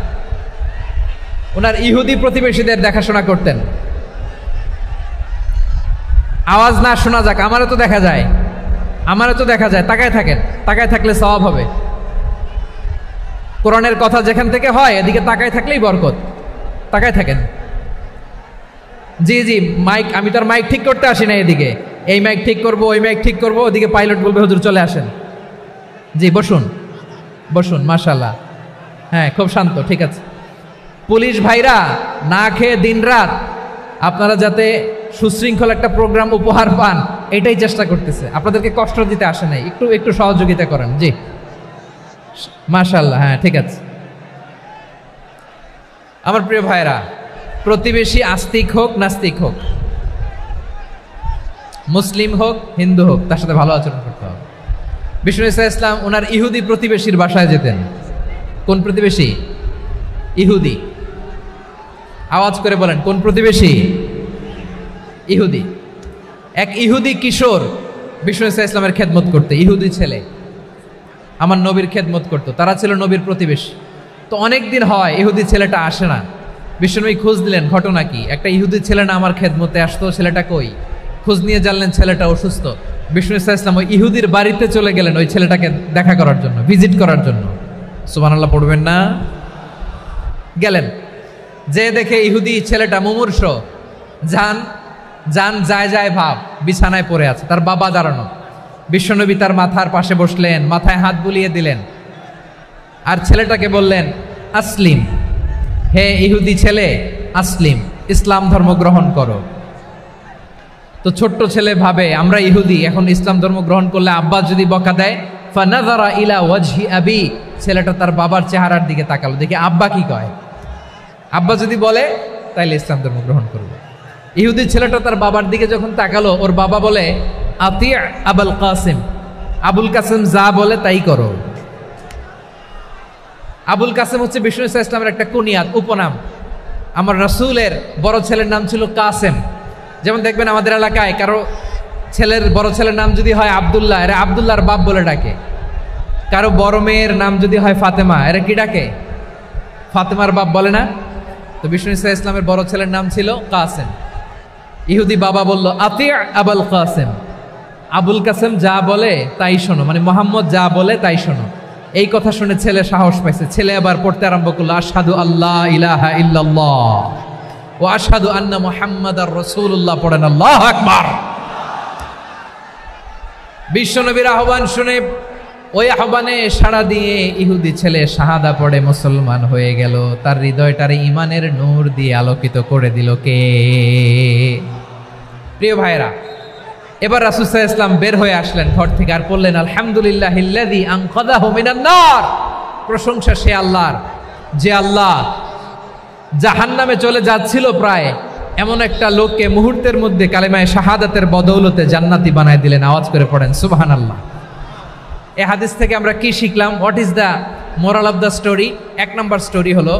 ওনার ইহুদি প্রতিবেশীদের দেখাশোনা করতেন। আওয়াজ না শোনা যাক, আমারও তো দেখা যায়, আমারও তো দেখা যায়। তাকায় থাকেন, তাকায় থাকলে সওয়াব হবে। কোরআনের কথা যেখান থেকে হয় এদিকে তাকায় থাকলেই বরকত। তাকায় থাকেন। জি জি, মাইক, আমি তার মাইক ঠিক করতে আসি না এদিকে, এই মাইক ঠিক করব, ওই মাইক ঠিক করব, ওদিকে পাইলট বলবে হুজুর চলে আসেন। জি বসুন বসুন, মাশাআল্লাহ। হ্যাঁ, খুব শান্ত, ঠিক আছে। পুলিশ ভাইরা না খেয়ে দিনরাত আপনারা যাতে সুশৃঙ্খল একটা প্রোগ্রাম উপহার পান এটাই চেষ্টা করতেছে, আপনাদেরকে কষ্ট দিতে আসে নাই, একটু একটু সহযোগিতা করেন। জি মাশাআল্লাহ, হ্যাঁ ঠিক আছে। আমার প্রিয় ভাইরা, প্রতিবেশী আস্তিক হোক নাস্তিক হোক, মুসলিম হোক হিন্দু হোক, তার সাথে ভালো আচরণ করতে হবে। বিষ্ণু ঈসা ইসলাম ওনার ইহুদি প্রতিবেশীর বাসায় যেতেন। কোন প্রতিবেশী? ইহুদি। আওয়াজ করে বলেন, কোন প্রতিবেশী? ইহুদি। এক ইহুদি কিশোর বিষ্ণু ঈসা ইসলামের খেদমত করতে, ইহুদি ছেলে আমার নবীর খেদমত করতো, তারা ছিল নবীর প্রতিবেশী। তো অনেক দিন হয় ইহুদি ছেলেটা আসে না। বিষ্ণুনবী খোঁজ দিলেন, ঘটনা কি? একটা ইহুদি ছেলে না আমার খেদমতে আসতো, ছেলেটা কই? খোঁজ নিয়ে জানলেন ছেলেটা অসুস্থ। বিষ্ণু ঈসা ইসলাম ওই ইহুদির বাড়িতে চলে গেলেন ওই ছেলেটাকে দেখা করার জন্য, ভিজিট করার জন্য। সুবহানাল্লাহ পড়বেন না? গেলেন, যে দেখে ইহুদি ছেলেটা মুমূর্ষ, জান জান যায় যায় ভাব, বিছানায় পড়ে আছে, তার বাবা দাঁড়ানো। বিশ্বনবী তার মাথার পাশে বসলেন, মাথায় হাত বুলিয়ে দিলেন, আর ছেলেটাকে বললেন আসলিম, হে ইহুদি ছেলে আসলিম, ইসলাম ধর্ম গ্রহণ করো। তো ছোট্ট ছেলে ভাবে আমরা ইহুদি, এখন ইসলাম ধর্ম গ্রহণ করলে আব্বা যদি বকা দেয়, ফানাযারা ইলা ওয়াজহি আবি, ছেলেটা তার বাবার চেহারার দিকে তাকালো, দেখি আব্বা কি কয়। আব্বা যদি বলে তাইলে ইসলাম ধর্ম গ্রহণ করবে। ইহুদি ছেলেটা তার বাবার দিকে যখন তাকালো, ওর বাবা বলে আতি আবুল কাসিম, আবুল কাসিম যা বলে তাই করো। আবুল কাসিম হচ্ছে বিষ্ণু ঈসা ইসলামের একটা কুনিয়াত, উপনাম। আমার রাসূলের বড় ছেলের নাম ছিল কাসেম। যেমন দেখবেন আমাদের এলাকায় কারো ছেলের বড় ছেলের নাম যদি হয় আব্দুল্লাহ, এরা আব্দুল্লাহর বাপ বলে ডাকে। কারো বড় মেয়ের নাম যদি হয় ফাতেমা, এরা কি ডাকে? ফাতেমার বাপ বলে না? তো বিষ্ণু ঈসা ইসলামের বড় ছেলের নাম ছিল কাসেম। ইহুদি বাবা বলল আতি আবুল কাসেম, আবুল কাসেম যা বলে তাই শোনো, মানে মোহাম্মদ যা বলে তাই শোনো। এই কথা শুনে ছেলে সাহস পাইছে, ছেলে আবার পড়তে আরম্ভ করলো আশহাদু আল্লাহ ইলাহা ইল্লাল্লাহ ওয়া আশহাদু আন্না মুহাম্মাদার রাসূলুল্লাহ, পড়েন আল্লাহু আকবার। বিশ্বনবীর আহ্বান শুনে ওই আহ্বানে সাড়া দিয়ে ইহুদি ছেলে শাহাদা পড়ে মুসলমান হয়ে গেল। তার হৃদয়টারে ইমানের নূর দিয়ে আলোকিত করে দিল কে? প্রিয় ভাইরা, এবার রাসূল সাল্লাল্লাহু আলাইহি ওয়াসাল্লাম বের হয়ে আসলেন ঘর থেকে, আর বললেন আলহামদুলিল্লাহিল্লাযী আনকাযাহু মিনান নার, প্রশংসা সে আল্লাহর যে আল্লাহ জাহান্নামে চলে যাচ্ছিল প্রায় এমন একটা লোককে মুহূর্তের মধ্যে কালেমায়ে শাহাদাতের বদৌলতে জান্নাতি বানায় দিলেন। আওয়াজ করে পড়েন সুবহানাল্লাহ। এই হাদিস থেকে আমরা কি শিখলাম? What is the moral of the story? এক নম্বর স্টোরি হলো,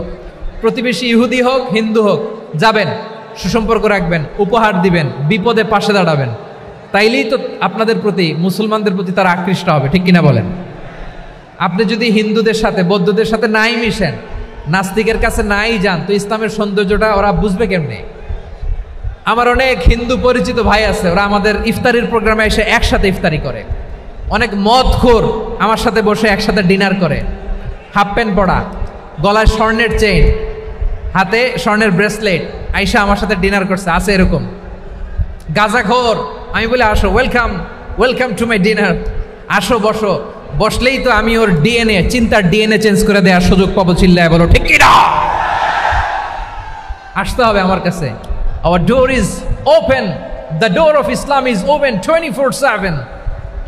প্রতিবেশী ইহুদি হোক হিন্দু হোক, যাবেন, সুসম্পর্ক রাখবেন, উপহার দিবেন, বিপদে পাশে দাঁড়াবেন, তাইলেই তো আপনাদের প্রতি, মুসলমানদের প্রতি তারা আকৃষ্ট হবে, ঠিক কিনা বলেন? আপনি যদি হিন্দুদের সাথে বৌদ্ধদের সাথে নাই মিশেন, নাস্তিকের কাছে নাই যান, তো ইসলামের সৌন্দর্যটা ওরা বুঝবে কেমনে? আমার অনেক হিন্দু পরিচিত ভাই আছে, ওরা আমাদের ইফতারির প্রোগ্রামে এসে একসাথে ইফতারি করে। অনেক মদখোর আমার সাথে বসে একসাথে ডিনার করে, হাফ প্যান্ট পরা, গলায় স্বর্ণের চেইন, হাতে স্বর্ণের ব্রেসলেট, আয়শা আমার সাথে ডিনার করছে, আছে এরকম গাঁজাখোর। আমি বলি আসো, welcome welcome to my dinner, আসো বসো। বসলেই তো আমি ওর ডিএনএ, চিন্তার ডিএনএ চেঞ্জ করে দেওয়ার সুযোগ পাবো। চিল্লায় বলো ঠিক কি না? আসতে হবে আমার কাছে। Hour door is open, the door of Islam is open 24/7।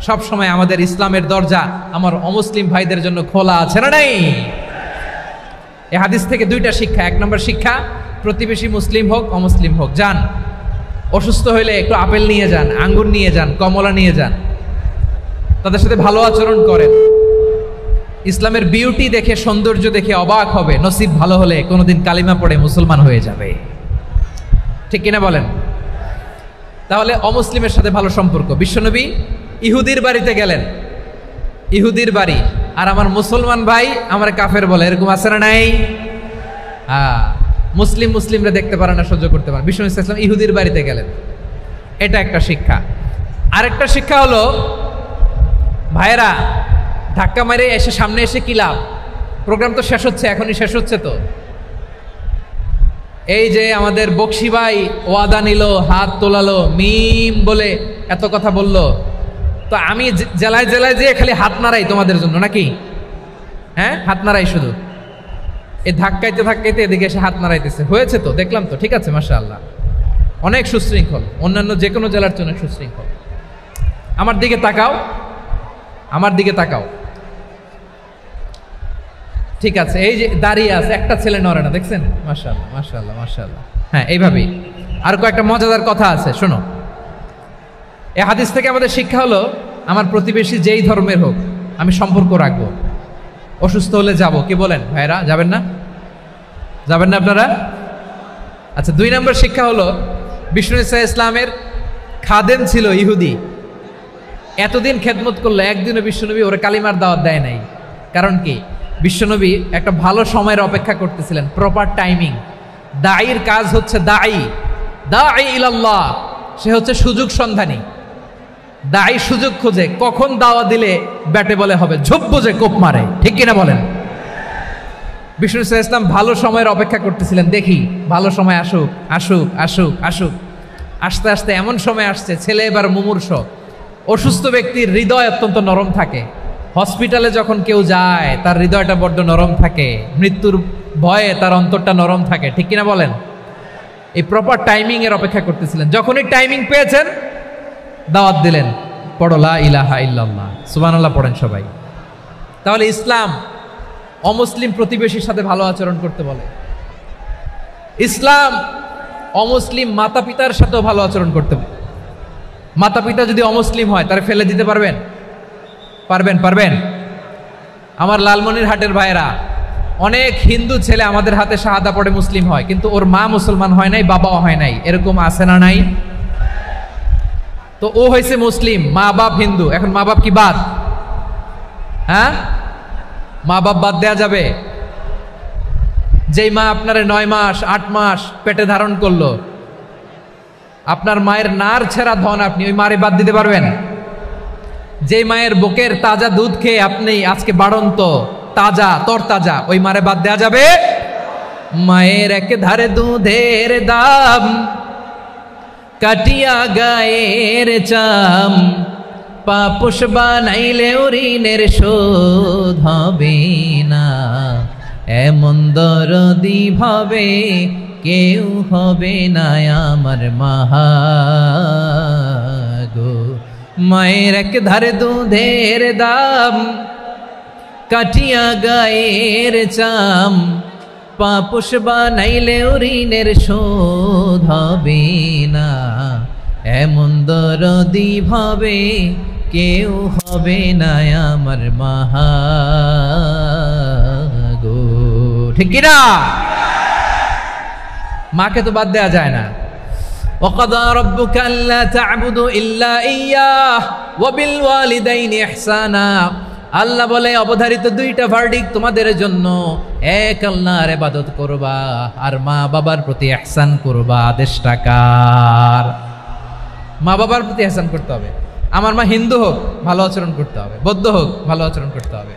সব সময় আমাদের ইসলামের দরজা আমার অমুসলিম ভাইদের জন্য খোলা আছে না নাই? এই হাদিস থেকে দুইটা শিক্ষা। এক নম্বর শিক্ষা, প্রতিবেশী মুসলিম হোক অমুসলিম হোক, যান, অসুস্থ হইলে একটু আপেল নিয়ে যান, আঙ্গুর নিয়ে যান, কমলা নিয়ে যান, তাদের সাথে ভালো আচরণ করেন। ইসলামের বিউটি দেখে, সৌন্দর্য দেখে অবাক হবে, নসিব ভালো হলে কোনোদিন কালিমা পড়ে মুসলমান হয়ে যাবে। ঠিক কিনা বলেন? তাহলে অমুসলিমের সাথে ভালো সম্পর্ক। বিশ্বনবী ইহুদির বাড়িতে গেলেন, ইহুদির বাড়ি, আর আমার মুসলমান ভাই আমার কাফের বলে, এরকম আছে না নাই? মুসলিমরা দেখতে পারে না, সহ্য করতে পারে। বিশ্বনবী সাল্লাল্লাহু আলাইহি ওয়াসাল্লাম ইহুদির বাড়িতে গেলেন, এটা একটা শিক্ষা। আরেকটা শিক্ষা হলো, ভাইয়েরা ধাক্কা মারে এসে সামনে এসে কি লাভ? প্রোগ্রাম তো শেষ হচ্ছে, এখনই শেষ হচ্ছে তো। এই যে আমাদের বকশি ভাই ওয়াদা নিল, হাত তোলালো, মিম বলে এত কথা বলল, তো আমি জেলায় জেলায় যেয়ে খালি হাত নাড়াই তোমাদের জন্য নাকি? হ্যাঁ, হাত নাড়াই শুধু। এই ধাক্কাইতে ধাক্কাইতে এদিকে এসে হাত নাড়াইতেছে, হয়েছে তো, দেখলাম তো, ঠিক আছে, মাশাআল্লাহ, অনেক সুশৃঙ্খল, অন্যান্য যে কোনো জেলার চেয়ে অনেক সুশৃঙ্খল। আমার দিকে তাকাও, আমার দিকে তাকাও, ঠিক আছে। এই যে দাঁড়িয়ে আছে, একটা ছেলে নড়ে না, দেখছেন? মাশাআল্লাহ মাশাআল্লাহ মাশাআল্লাহ। হ্যাঁ, এইভাবেই। আর কয়েকটা মজাদার কথা আছে, শোনো। এই হাদিস থেকে আমাদের শিক্ষা হলো, আমার প্রতিবেশী যেই ধর্মের হোক আমি সম্পর্ক রাখবো। অসুস্থ হলে যাব, কি বলেন ভাইরা? যাবেন না? যাবেন না আপনারা? আচ্ছা, 2 নম্বর শিক্ষা হলো, বিষ্ণু ইসা ইসলামের খাদেম ছিল ইহুদি, এতদিন খেদমত করলো, একদিনও বিশ্বনবী ওরা কালিমার দাওয়াত দেয় নাই। কারণ কি? বিশ্বনবী একটা ভালো সময়ের অপেক্ষা করতেছিলেন, প্রপার টাইমিং। দায়ীর কাজ হচ্ছে দায়ী ইলাল্লাহ, সে হচ্ছে সুযোগ সন্ধানী। দায়ী সুযোগ খোঁজে, কখন দাওয়া দিলে ব্যাটে বলে হবে, ঝোপ বুঝে কোপ মারে, ঠিক কিনা বলেন? বিষ্ণু ইসলাম ভালো সময়ের অপেক্ষা করতেছিলেন, দেখি ভালো সময় আসুক আসুক আসুক আসুক। আস্তে আস্তে এমন সময় আসছে, ছেলে এবার মুমূর্ষ। অসুস্থ ব্যক্তির হৃদয় অত্যন্ত নরম থাকে। হসপিটালে যখন কেউ যায় তার হৃদয়টা বড্ড নরম থাকে, মৃত্যুর ভয়ে তার অন্তরটা নরম থাকে, ঠিক কিনা বলেন? এই প্রপার টাইমিং এর অপেক্ষা করতেছিলেন। যখনই টাইমিং পেয়েছেন, দাওয়াত দিলেন, পড়ো লা ইলাহা ইল্লাল্লাহ, সুবহানাল্লাহ পড়েন সবাই। তাহলে ইসলাম অমুসলিম প্রতিবেশীর সাথে ভালো আচরণ করতে বলে। ইসলাম অমুসলিম মাতা পিতার সাথেও ভালো আচরণ করতে বলে। মাতা পিতা যদি অমুসলিম হয়, তারা ফেলে দিতে পারবেন? পারবেন? পারবেন? আমার লালমনিরহাটের ভাইয়েরা, অনেক হিন্দু ছেলে আমাদের হাতে শাহাদা পড়ে মুসলিম হয়, কিন্তু ওর মা মুসলমান হয় নাই, বাবাও হয় নাই, এরকম আছে না নাই? তো ও হয়েছে মুসলিম, মা বাপ হিন্দু, এখন মা বাপ কি বাদ? হ্যাঁ, মা বাপ বাদ দেয়া যাবে? যেই মা আপনারে 9 মাস 8 মাস পেটে ধারণ করলো, আপনার মায়ের নার ছেঁড়া ধন, আপনি ওই মারে বাদ দিতে পারবেন? যেই মায়ের বুকের তাজা দুধ খেয়ে আপনি আজকে বাড়ন্ত তাজা তরতাজা, ওই মারে বাদ দেয়া যাবে? মায়ের এক ধারে দুধের দাম, কাটিয়া গায়ের চাম, পাপোশ বানাইলে ঋণের শোধ হবে না, এমন দরদি ভাবে কেউ হবে না আমার মাগো। মায়ের এক ধারে দুধের দাম, কাটিয়া গায়ের চাম, পাপোশ বানাইলে ঋণের শোধ হবে না, এমন দরদি ভাবে কেউ হবে না আমার মাগো, ঠিক কিনা? মাকে তো বাদ দেয়া যায় না। وَقَضَى رَبُّكَ أَلَّا تَعْبُدُوا إِلَّا إِيَّاهُ وَبِالْوَالِدَيْنِ إِحْسَانًا। আল্লাহ বলে, অবধারিত 2টা ভার্ডিক তোমাদের জন্য, এক আল্লাহর ইবাদত করবা আর মা বাবার প্রতি ইহসান করবা। আদেশটা কার? মা বাবার প্রতি ইহসান করতে হবে। আমার মা হিন্দু হোক, ভালো আচরণ করতে হবে, বৌদ্ধ হোক, ভালো আচরণ করতে হবে।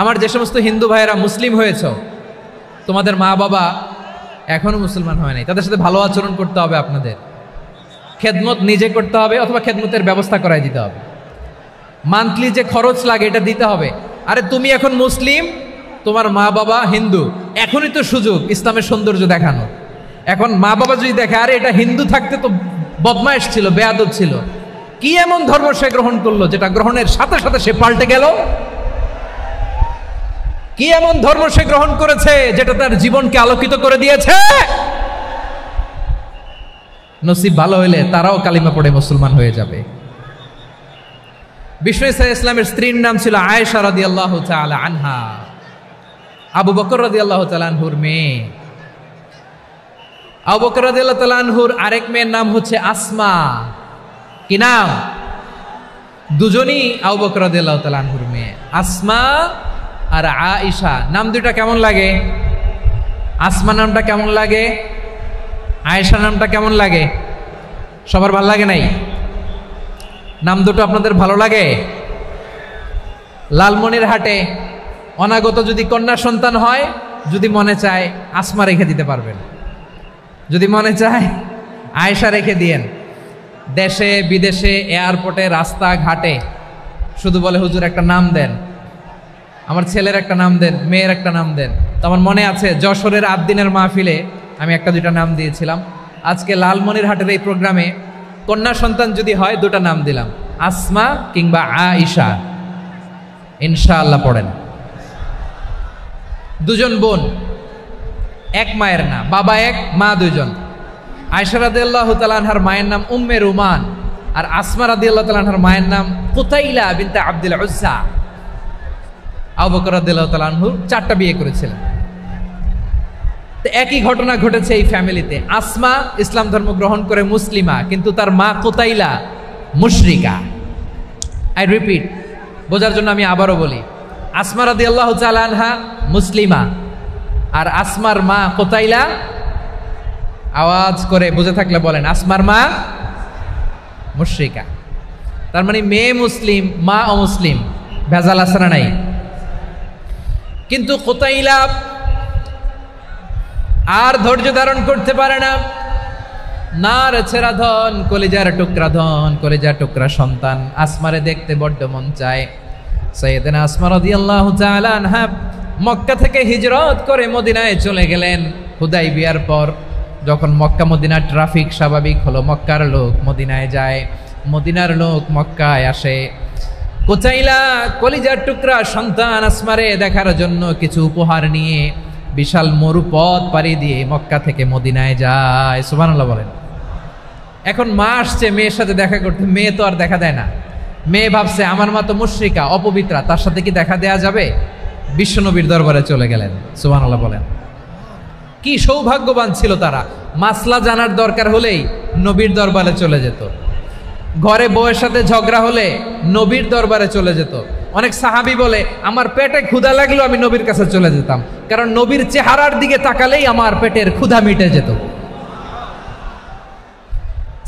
আমার যে সমস্ত হিন্দু ভাইয়েরা মুসলিম হয়েছ, তোমাদের মা বাবা এখনো মুসলমান হয় নাই, তাদের সাথে ভালো আচরণ করতে হবে আপনাদের। খেদমত নিজে করতে হবে অথবা খেদমতের ব্যবস্থা করাই দিতে হবে। মান্থলি যে খরচ লাগে এটা দিতে হবে। আরে তুমি এখন মুসলিম, তোমার মা বাবা হিন্দু, এখনই তো সুযোগ ইসলামের সৌন্দর্য দেখানো। এখন মা বাবা যদি দেখে আরে এটা হিন্দু থাকতে তো বদমাইশ ছিল, বেয়াদব ছিল, কি এমন ধর্ম সে গ্রহণ করলো যেটা গ্রহণের সাথে সাথে সে পাল্টে গেল? কি এমন ধর্ম সে গ্রহণ করেছে যেটা তার জীবনকে আলোকিত করে দিয়েছে? নসিব ভালো হইলে তারাও কালিমা পড়ে মুসলমান হয়ে যাবে। বিষ্ণু ইসলামের স্ত্রীর নাম ছিল আয়েশা রাদিয়াল্লাহু তাআলা আনহা, আবু বকর রাদিয়াল্লাহু তাআলা আনহুর মেয়ে। আবু বকর রাদিয়াল্লাহু তাআলা আনহুর আরেক মেয়ের নাম হচ্ছে আসমা। কি নাম? দুজনই আবু বকর রাদিয়াল্লাহু তাআলা আনহুর মেয়ে, আসমা আর আয়েশা। নাম দুইটা কেমন লাগে? আসমা নামটা কেমন লাগে? আয়েশা নামটা কেমন লাগে? সবার ভালো লাগে নাই? নাম দুটো আপনাদের ভালো লাগে? লালমনির হাটে অনাগত যদি কন্যা সন্তান হয়, যদি মনে চায় আসমা রেখে দিতে পারবেন, যদি মনে চায় আয়েশা রেখে দিয়েন। দেশে বিদেশে এয়ারপোর্টে রাস্তাঘাটে শুধু বলে হুজুর একটা নাম দেন, আমার ছেলের একটা নাম দেন, মেয়ের একটা নাম দেন। তো আমার মনে আছে যশোরের 8 দিনের মাহফিলে আমি একটা দুইটা নাম দিয়েছিলাম। আজকে লালমনির হাটের এই প্রোগ্রামে কন্যা সন্তান যদি হয় দুটা নাম দিলাম, আসমা কিংবা আয়েশা। ইনশাআল্লাহ পড়েন। দুজন বোন, এক মায়ের না, বাবা এক মা দুইজন। আয়েশা রাদিয়াল্লাহু তাআলা আনহার মায়ের নাম উম্মে রুমান, আর আসমা রাদিয়াল্লাহু তাআলা আনহার মায়ের নাম কুতাইলা বিনতে আব্দুল উজ্জা। আবু বকর রাদিয়াল্লাহু তাআলা আনহু 4টা বিয়ে করেছিলেন। তো একই ঘটনা ঘটেছে এই ফ্যামিলিতে। আসমা ইসলাম ধর্ম গ্রহণ করে মুসলিমা, কিন্তু তার মা কুতাইলা মুশরিকা। আই রিপিট, বোঝার জন্য আমি আবারও বলি, আসমা রাদিয়াল্লাহু তাআলা আনহা মুসলিমা, আর আসমার মা কুতাইলা, আওয়াজ করে বুঝে থাকলে বলেন, আসমার মা মুশরিকা। তার মানে মেয়ে মুসলিম, মা অমুসলিম। ভেজাল আছে না নাই? কিন্তু কুতাইলা আর ধৈর্য ধারণ করতে পারে না। নার ছেড়া ধন, কলিজার টুকরা ধন, কলিজার টুকরা সন্তান আসমারে দেখতে বড্ড মন চায়। সাইয়েদনা আসমা রাদিয়াল্লাহু তাআলা আনহা মক্কা থেকে হিজরত করে মদিনায় চলে গেলেন। হুদাইবিয়ার পর যখন মক্কা মদিনার ট্রাফিক স্বাভাবিক হলো, মক্কার লোক মদিনায় যায়, মদিনার লোক মক্কায় আসে। কুতাইলা কলিজার টুকরা সন্তান আসমারে দেখার জন্য কিছু উপহার নিয়ে বিশাল মরুপথ পাড়ি দিয়ে মক্কা থেকে মদিনায় যায়। সুবহানাল্লাহ বলেন। এখন মা আসছে মেয়ের সাথে দেখা করতে, মেয়ে তো আর দেখা দেয় না। মেয়ে ভাবছে আমার মা তো মুশরিকা, অপবিত্রা, তার সাথে কি দেখা দেয়া যাবে? বিশ্বনবীর দরবারে চলে গেলেন। সুবহানাল্লাহ বলেন। কি সৌভাগ্যবান ছিল তারা, মাসলা জানার দরকার হলেই নবীর দরবারে চলে যেত। ঘরে বউয়ের সাথে ঝগড়া হলে নবীর দরবারে চলে যেত। অনেক সাহাবী বলে আমার পেটে ক্ষুধা লাগলো আমি নবীর কাছে চলে যেতাম, কারণ নবীর চেহারার দিকে তাকালেই আমার পেটের ক্ষুধা মিটে যেত।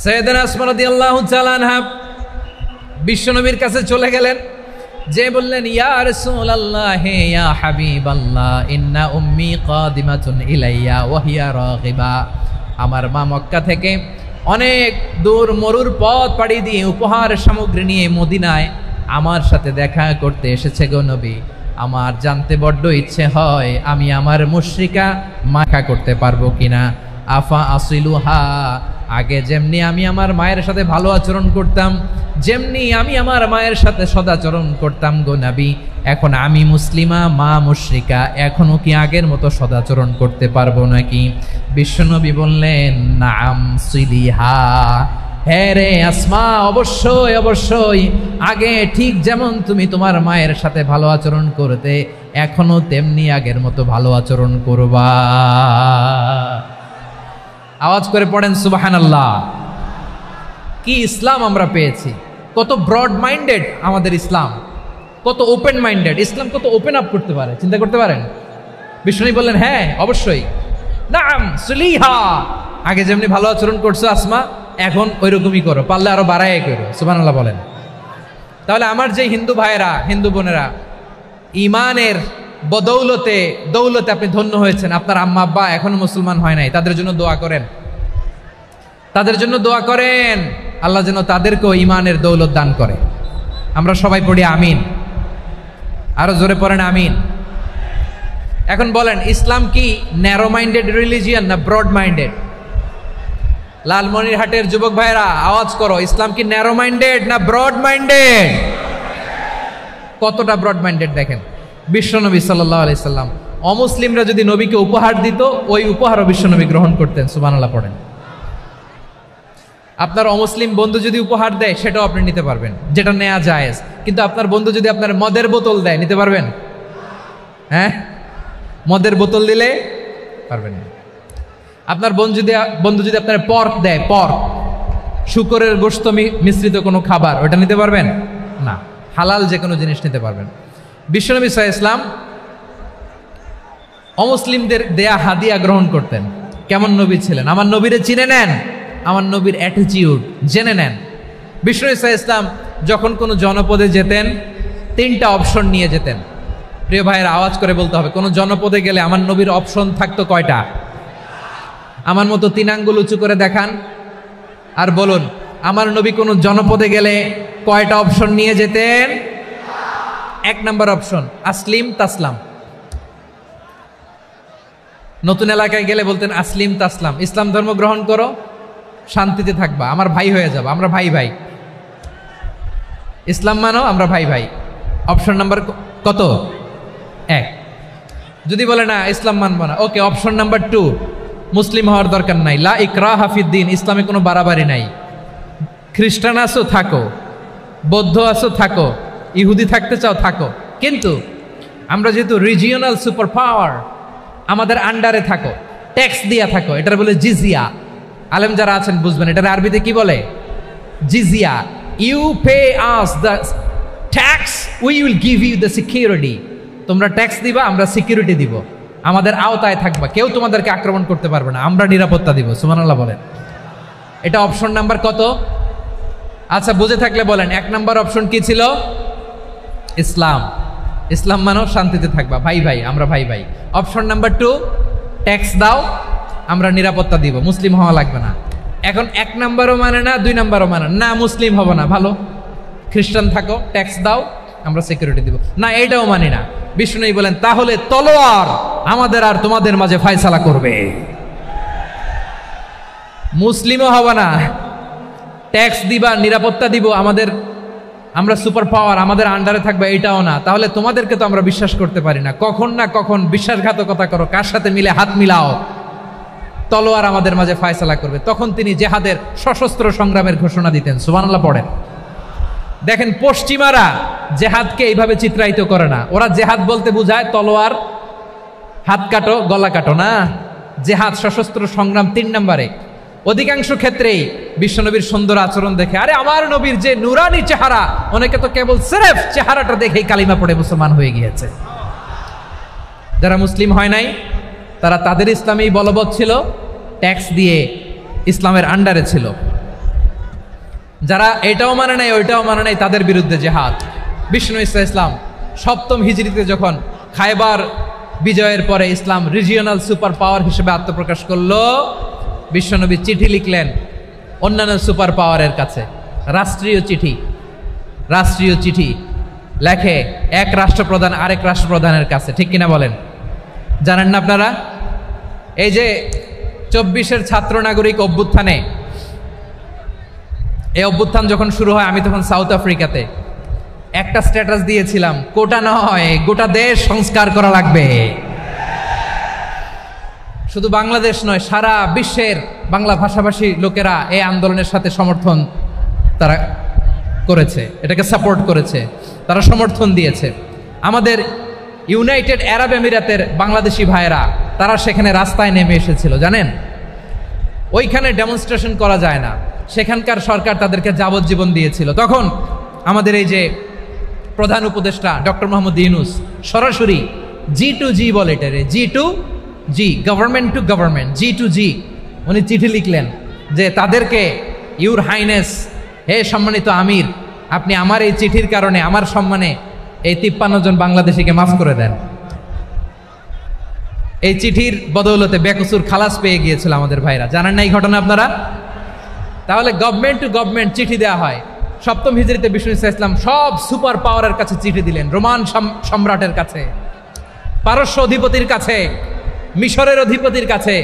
সাইয়েদনা আসমা রাদিয়াল্লাহু তাআলা আনহা বিশ্বনবীর কাছে চলে গেলেন, যে বললেন ইয়া রাসূলুল্লাহ ইয়া হাবিবাল্লাহ ইন্না উম্মি কাদিমাতুন ইলাইয়া ওয়া হিয়া রাগিবা। আমার মা মক্কা থেকে অনেক দূর মরুর পথ পাড়ি দিয়ে উপহার সামগ্রী নিয়ে মদিনায় আমার সাথে দেখা করতে এসেছে গো নবী। আমার জানতে বড্ড ইচ্ছে হয় আমি আমার মুশরিকা মাখা করতে পারবো কিনা। আফা আসিলুহা, আগে যেমনি আমি আমার মায়ের সাথে ভালো আচরণ করতাম, যেমনি আমি আমার মায়ের সাথে সদাচরণ করতাম গো নবী, এখন আমি মুসলিমা, মা মুশরিকা, এখনো কি আগের মতো সদাচরণ করতে পারবো নাকি? বিশ্বনবী বললেন নাম সিলিহা, হ্যাঁ রে আসমা, অবশ্যই অবশ্যই, আগে ঠিক যেমন তুমি তোমার মায়ের সাথে ভালো আচরণ করতে, এখনো তেমনি আগের মতো ভালো আচরণ করবা। আওয়াজ করে পড়েন সুবহানাল্লাহ। কি ইসলাম আমরা পেয়েছি! কত ব্রড মাইন্ডেড আমাদের ইসলাম, কত ওপেন মাইন্ডেড ইসলাম, কত ওপেন আপ করতে পারে, চিন্তা করতে পারেন। বিষ্ণু বললেন হ্যাঁ অবশ্যই, নাম সুলিহা, আগে যেমনি ভালো আচরণ করছো আসমা, এখন ওইরকমই করো, পারলে আরো বাড়ায় করো। সুবহানাল্লাহ বলেন। তাহলে আমার যে হিন্দু ভাইয়েরা, হিন্দু বোনেরা ইমানের বদৌলতে দৌলতে আপনি ধন্য হয়েছেন, আপনার আম্মা আব্বা এখনো মুসলমান হয় নাই, তাদের জন্য দোয়া করেন, তাদের জন্য দোয়া করেন, আল্লাহ যেন তাদেরকেও ইমানের দৌলত দান করে। আমরা সবাই পড়ি আমিন, আরো জোরে পড়েন আমিন। এখন বলেন, ইসলাম কি ন্যারো মাইন্ডেড রিলিজিয়ান না ব্রড মাইন্ডেড? লালমনিরহাটের যুবক ভাইরা আওয়াজ করো, ইসলাম কি ন্যারো মাইন্ডেড না ব্রড মাইন্ডেড? কতটা ব্রড মাইন্ডেড দেখেন। বিশ্বনবী সাল্লাল্লাহু আলাইহি সাল্লাম অমুসলিমরা যদি নবীকে উপহার দিত, ওই উপহারও বিশ্বনবী গ্রহণ করতেন। সুবহানাল্লাহ পড়েন। আপনার অমুসলিম বন্ধু যদি উপহার দেয়, সেটাও আপনি নিতে পারবেন, যেটা নেওয়া জায়েজ। কিন্তু আপনার বন্ধু যদি আপনার মদের বোতল দেয়, নিতে পারবেন? হ্যাঁ, মদের বোতল দিলে পারবেন না। আপনার বন্ধু যদি আপনার পর্ক দেয়, পর্ক শুকরের গোশত মিশ্রিত কোনো খাবার, ওটা নিতে পারবেন না। হালাল যে কোনো জিনিস নিতে পারবেন। বিশ্বনবী সাল্লাল্লাহু আলাইহি ওয়াসাল্লাম অমুসলিমদের দেয়া হাদিয়া গ্রহণ করতেন। কেমন নবী ছিলেন? আমার নবীরে চিনে নেন, আমার নবীর অ্যাটিটিউড জেনে নেন। বিশ্বনবী সাল্লাল্লাহু আলাইহি ওয়াসাল্লাম যখন কোনো জনপদে যেতেন, 3টা অপশন নিয়ে যেতেন। প্রিয় ভাইয়ের আওয়াজ করে বলতে হবে, কোনো জনপদে গেলে আমার নবীর অপশন থাকতো কয়টা? আমার মতো 3 আঙ্গুল উঁচু করে দেখান আর বলুন, আমার নবী কোনো জনপদে গেলে কয়টা অপশন নিয়ে যেতেন? 1 নাম্বার অপশন আসলিম তাসলাম। নতুন এলাকায় গেলে বলতেন আসলিম তাসলাম, ইসলাম ধর্ম গ্রহণ করো, শান্তিতে থাকবা, আমার ভাই হয়ে যাবো, আমরা ভাই ভাই। ইসলাম মানো, আমরা ভাই ভাই। অপশন নাম্বার কত? 1। যদি বলে না ইসলাম মানবো না, ওকে, অপশন নাম্বার 2, মুসলিম হওয়ার দরকার নাই, লা ইকরাহা ফিদ্দিন, ইসলামে কোনো বাড়াবাড়ি নাই। খ্রিস্টান আসো থাকো, বৌদ্ধ আসো থাকো, ইহুদি থাকতে চাও থাকো, কিন্তু আমরা যেহেতু রিজিওনাল সুপার পাওয়ার, আমাদের আন্ডারে থাকো, ট্যাক্স দিয়া থাকো, এটার বলে জিজিয়া। আলেম যারা আছেন বুঝবেন, এটার আরবিতে কি বলে? জিজিয়া। You pay us the tax, we will give you the security. তোমরা ট্যাক্স দিবা, আমরা সিকিউরিটি দিব, আমাদের আওতায় থাকবা, কেউ তোমাদেরকে আক্রমণ করতে পারবে না, আমরা নিরাপত্তা দিব। সুবহানাল্লাহ বলেন। এটা অপশন নাম্বার কত? আচ্ছা, বুঝে থাকলে বলেন, 1 নাম্বার অপশন কি ছিল? ইসলাম। ইসলাম মানো, শান্তিতে থাকবা, ভাই ভাই, আমরা ভাই ভাই। অপশন নাম্বার 2, ট্যাক্স দাও, আমরা নিরাপত্তা দিব, মুসলিম হওয়া লাগবে না। এখন 1 নাম্বারও মানে না, 2 নাম্বারও মানে না, মুসলিম হবো না, ভালো, খ্রিস্টান থাকো, ট্যাক্স দাও, আমরা সিকিউরিটি দিব না, এইটাও মানি না। বিষ্ণু বলেন, তাহলে তলোয়ার আমাদের আর তোমাদের মাঝে ফয়সালা করবে। মুসলিমও হবো না, ট্যাক্স দিবা, নিরাপত্তা দিব, আমরা সুপার পাওয়ার, আমাদের আন্ডারে থাকবে, এইটাও না। তাহলে তোমাদেরকে তো আমরা বিশ্বাস করতে পারি না, কখন না কখন বিশ্বাসঘাতকতা করো, কার সাথে মিলে হাত মিলাও, তলোয়ার আমাদের মাঝে ফয়সালা করবে। তখন তিনি জেহাদের সশস্ত্র সংগ্রামের ঘোষণা দিতেন। সুবহানাল্লাহ পড়েন। দেখেন, পশ্চিমারা জেহাদকে এইভাবে চিত্রায়িত করে না। ওরা জেহাদ বলতে বুঝায় তলোয়ার, হাত কাটো, গলা কাটো, না। জেহাদ সশস্ত্র সংগ্রাম 3 নম্বরে। অধিকাংশ ক্ষেত্রেই বিশ্বনবীর সুন্দর আচরণ দেখে, আরে আমার নবীর যে নুরানি চেহারা, অনেকে তো কেবল সিরেফ চেহারাটা দেখেই কালিমা পড়ে মুসলমান হয়ে গিয়েছে। যারা মুসলিম হয় নাই, তারা তাদের ইসলামেই বলবৎ ছিল, ট্যাক্স দিয়ে ইসলামের আন্ডারে ছিল। যারা এটাও মানে নাই, ওইটাও মানে নাই, তাদের বিরুদ্ধে জেহাদ। বিষ্ণু ইসলাম 7ম হিজরিতে যখন খায়বার বিজয়ের পরে ইসলাম রিজিওনাল সুপার পাওয়ার হিসেবে আত্মপ্রকাশ করলো, বিশ্বনবী চিঠি লিখলেন অন্যান্য সুপার পাওয়ারের কাছে, রাষ্ট্রীয় চিঠি লেখে এক রাষ্ট্রপ্রধান আরেক রাষ্ট্রপ্রধানের কাছে। ঠিক কিনা বলেন? জানেন না আপনারা? এই যে 24-এর ছাত্র নাগরিক অভ্যুত্থানে, এই অভ্যুত্থান যখন শুরু হয়, আমি তখন সাউথ আফ্রিকাতে, একটা স্ট্যাটাস দিয়েছিলাম, কোটা নয়, গোটা দেশ সংস্কার করা লাগবে। শুধু বাংলাদেশ নয়, সারা বিশ্বের বাংলা ভাষাভাষী লোকেরা এই আন্দোলনের সাথে সমর্থন তারা করেছে, এটাকে সাপোর্ট করেছে, তারা সমর্থন দিয়েছে। আমাদের ইউনাইটেড আরব আমিরাতের বাংলাদেশি ভাইয়েরা, তারা সেখানে রাস্তায় নেমে এসেছিল, জানেন? ওইখানে ডেমনস্ট্রেশন করা যায় না, সেখানকার সরকার তাদেরকে যাবজ্জীবন দিয়েছিল। তখন আমাদের এই যে প্রধান উপদেষ্টা ডক্টর মোহাম্মদ ইউনূস সরাসরি G2G বলে, এটারে G2G, government to government, G2G, উনি চিঠি লিখলেন যে তাদেরকে, ইউর হাইনেস, হে সম্মানিত আমির, আপনি আমার এই চিঠির কারণে আমার সম্মানে এই 53 জন বাংলাদেশিকে মাফ করে দেন। এই চিঠির বদৌলতে বেকসুর খালাস পেয়ে গিয়েছিল আমাদের ভাইরা, জানেন না এই ঘটনা আপনারা? তাহলে গভর্নমেন্ট টু গভর্নমেন্ট চিঠি দেওয়া হয়। সপ্তম হিজরিতে বিষ্ণু ইসলাম সব সুপার পাওয়ারের কাছে চিঠি দিলেন, রোমান সম্রাটের কাছে, পারস্য অধিপতির কাছে, মিশরের অধিপতির কাছে,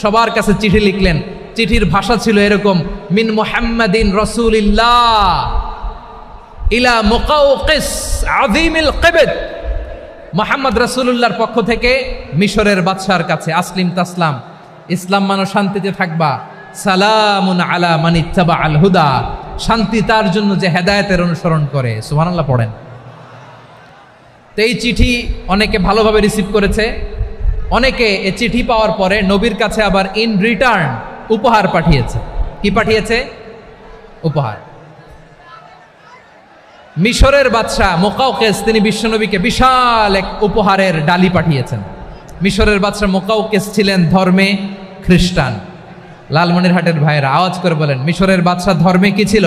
সবার কাছে চিঠি লিখলেন। চিঠির ভাষা ছিল এরকম, মিন মুহাম্মাদিন রাসূলিল্লাহ ইলা মুকাওকিস আযীমিল কিবত, মুহাম্মদ রাসূলুল্লাহর পক্ষ থেকে মিশরের বাদশার কাছে, আসলিম তাসলাম, ইসলাম মানো শান্তিতে থাকবা, সালামুন আলা মান ইত্তাবাআল হুদা, শান্তি তার জন্য যে হেদায়েতের অনুসরণ করে। সুবহানাল্লাহ পড়েন। তো এই চিঠি অনেকে ভালোভাবে রিসিভ করেছে, অনেকে এই চিঠি পাওয়ার পরে নবীর কাছে আবার ইন রিটার্ন উপহার পাঠিয়েছে। কি পাঠিয়েছে? উপহার। মিশরের বাদশা মুকাওকিস তিনি বিশ্বনবীকে বিশাল এক উপহারের ডালি পাঠিয়েছেন। মিশরের বাদশা মুকাওকিস ছিলেন ধর্মে খ্রিস্টান। লালমনিরহাটের ভাইয়েরা আওয়াজ করে বলেন, মিশরের বাদশা ধর্মে কি ছিল?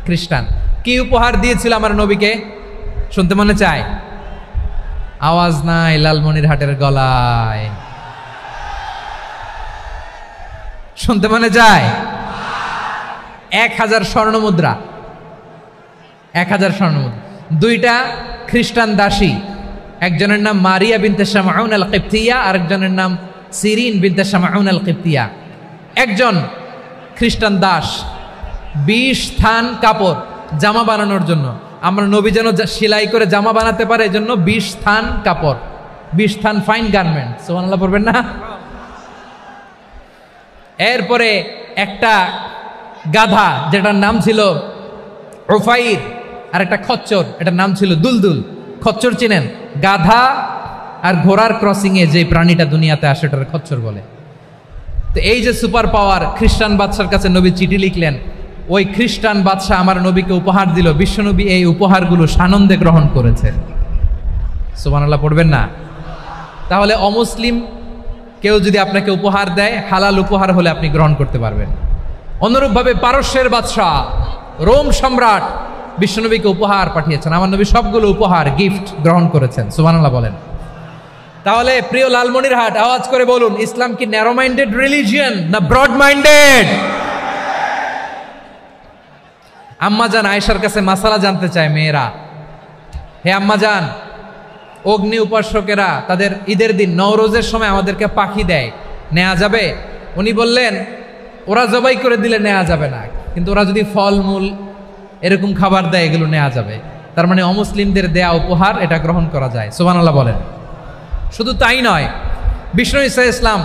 খ্রিস্টান। কি উপহার দিয়েছিল আমার নবীকে? শুনতে মনে চায়? আওয়াজ নাই লালমনিরহাটের গলায়, শুনতে মনে চায়? 1000 স্বর্ণ মুদ্রা, 1000 স্বর্ণ মুদ্রা। 2টা খ্রিস্টান দাসী, একজনের নাম মারিয়া বিনতে শামউন আল কিবতিয়া, আরেকজনের নাম সিরিন বিনতে শামউন আল কিবতিয়া। একজন খ্রিস্টান দাস 20 থান কাপড় জামা বানানোর জন্য, আমরা নবী যেন সেলাই করে জামা বানাতে পারে এজন্য 20 থান কাপড়, 20 থান ফাইন গার্মেন্ট। সুবহানাল্লাহ পড়বেন না? এরপরে একটা গাধা যেটার নাম ছিল উফাইর, আর একটা খচ্চর, এটার নাম ছিল দুলদুল। খচ্চর চিনেন? গাধা আর ঘোড়ার ক্রসিং এ যে প্রাণীটা দুনিয়াতে আসে এটার খচ্চর বলে। তো এই যে সুপার পাওয়ার খ্রিস্টান বাদশার কাছে নবী চিঠি লিখলেন, ওই খ্রিস্টান বাদশা আমার নবীকে উপহার দিল। বিশ্বনবী এই উপহারগুলো সানন্দে গ্রহণ করেছে। সুবহানাল্লাহ পড়বেন না? তাহলে অমুসলিম কেউ যদি আপনাকে উপহার দেয়, হালাল উপহার হলে আপনি গ্রহণ করতে পারবেন। অনুরূপভাবে পারস্যের বাদশা, রোম সম্রাট বিশ্বনবীকে উপহার পাঠিয়েছেন। আমার নবী সবগুলো উপহার গিফট গ্রহণ করেছেন। সুবহানাল্লাহ বলেন। তাহলে প্রিয় লালমনিরহাট আওয়াজ করে বলুন, ইসলাম কি ন্যারো মাইন্ডেড রিলিজিয়ন না ব্রড মাইন্ডেড? আম্মাজান আয়েশার কাছে মাসালা জানতে চায় মেয়েরা, হে আম্মাজান, অগ্নি উপাসকেরা তাদের ঈদের দিন নওরোজের সময় আমাদেরকে পাখি দেয়, নেওয়া যাবে? উনি বললেন, ওরা জবাই করে দিলে নেওয়া যাবে না, কিন্তু ওরা যদি ফলমূল এরকম খাবার দেয় এগুলো নেওয়া যাবে। তার মানে অমুসলিমদের দেয়া উপহার এটা গ্রহণ করা যায়। সুবহানাল্লাহ বলেন। শুধু তাই নয়, বিষ্ণু ঈসা ইসলাম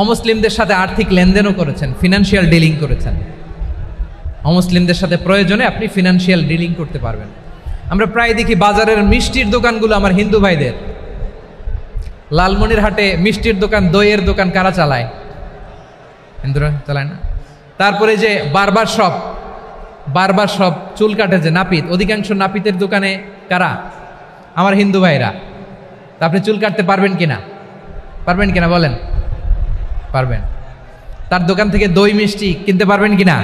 অমুসলিমদের সাথে আর্থিক লেনদেনও করেছেন, ফিনান্সিয়াল ডিলিং করেছেন। অমুসলিমদের সাথে প্রয়োজনে আপনি ফিনান্সিয়াল ডিলিং করতে পারবেন। আমরা প্রায় দেখি বাজারের মিষ্টির দোকানগুলো আমার হিন্দু ভাইদের। লালমনিরহাটে মিষ্টির দোকান, দইয়ের দোকান কারা চালায়? হিন্দুরা চালায় না? তারপরে যে বারবার শপ, চুল কাটে যে নাপিত, অধিকাংশ নাপিতের দোকানে কারা? আমার হিন্দু ভাইরা। তা আপনি চুল কাটতে পারবেন কিনা? পারবেন কিনা বলেন? পারবেন। তার দোকান থেকে দই মিষ্টি কিনতে পারবেন কিনা?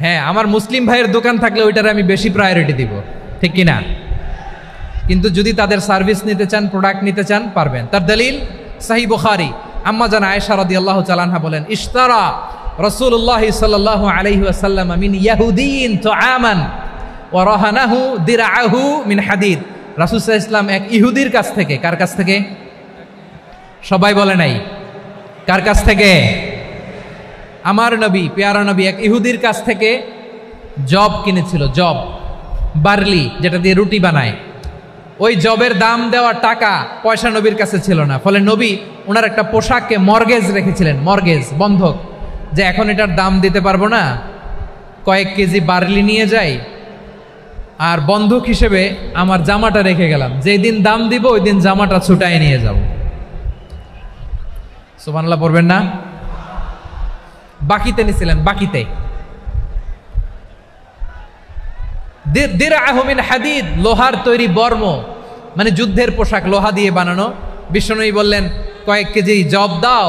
হ্যাঁ, আমার মুসলিম ভাইয়ের দোকান থাকলে ওইটারে আমি বেশি প্রায়োরিটি দিব, ঠিক কিনা? কিন্তু যদি তাদের সার্ভিস নিতে চান, প্রোডাক্ট নিতে চান, পারবেন। তার দলিল সহিহ বুখারী, আম্মা জান আয়েশা রাদিয়াল্লাহু তাআলা আনহা বলেন, ইশতারা রাসূলুল্লাহ সাল্লাল্লাহু আলাইহি ওয়াসাল্লাম মিন ইয়াহুদিয়িন তুআমান ওয়া রাহানাহু দিরআহু মিন হাদিদ। রাসূল সাল্লাল্লাহু আলাইহি ওয়াসাল্লাম এক ইহুদির কাছ থেকে, কার কাছ থেকে? সবাই বলে নাই কার কাছ থেকে? আমার নবী, পেয়ারা নবী এক ইহুদির কাছ থেকে জব কিনেছিল। জব, বার্লি, যেটা দিয়ে রুটি বানায়। ওই জবের দাম দেওয়া টাকা পয়সা নবীর কাছে ছিল না। ফলে নবী ওনার একটা পোশাককে মর্গেজ রেখেছিলেন, মর্গেজ, বন্ধক, যে এখন এটার দাম দিতে পারবো না, কয়েক কেজি বার্লি নিয়ে যাই আর বন্ধক হিসেবে আমার জামাটা রেখে গেলাম, যেই দিন দাম দিব ওই দিন জামাটা ছুটায় নিয়ে যাব। সুবহানাল্লাহ পড়বেন না? বাকিতে নিছিলেন, বাকিতে। দিরআহু মিন হাদিদ, লোহার তৈরি বর্ম, মানে যুদ্ধের পোশাক, লোহা দিয়ে বানানো। বিশ্বনবী বললেন, কয়েক কেজি জব দাও,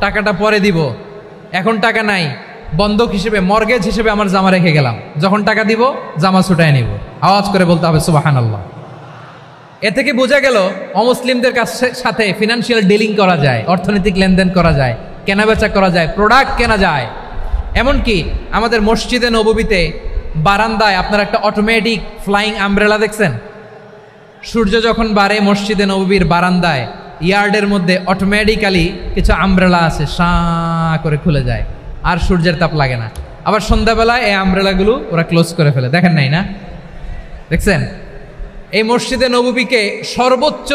টাকাটা পরে দিব, এখন টাকা নাই, বন্ধক হিসেবে, মর্গেজ হিসেবে আমার জামা রেখে গেলাম, যখন টাকা দিব জামা ছুটায় নিব। আওয়াজ করে বলতে হবে সুবহানাল্লাহ। এ থেকে বোঝা গেল অমুসলিমদের সাথে ফিনান্সিয়াল ডিলিং করা যায়, অর্থনৈতিক লেনদেন করা যায়, কেনাবেচা করা যায়, প্রোডাক্ট কেনা যায়। এমনকি আমাদের মসজিদে নববীতে বারান্দায় আপনার একটা অটোমেটিক ফ্লাইং আমব্রেলা দেখছেন? সূর্য যখন বাড়ে মসজিদে নববীর বারান্দায় ইয়ার্ডের মধ্যে অটোমেটিক্যালি কিছু আমব্রেলা আছে, সাঁ করে খুলে যায়, আর সূর্যের তাপ লাগে না। আবার সন্ধ্যাবেলায় এই আমব্রেলাগুলো ওরা ক্লোজ করে ফেলে, দেখেন নাই না? দেখছেন? এই মসজিদে নববীকে সর্বোচ্চ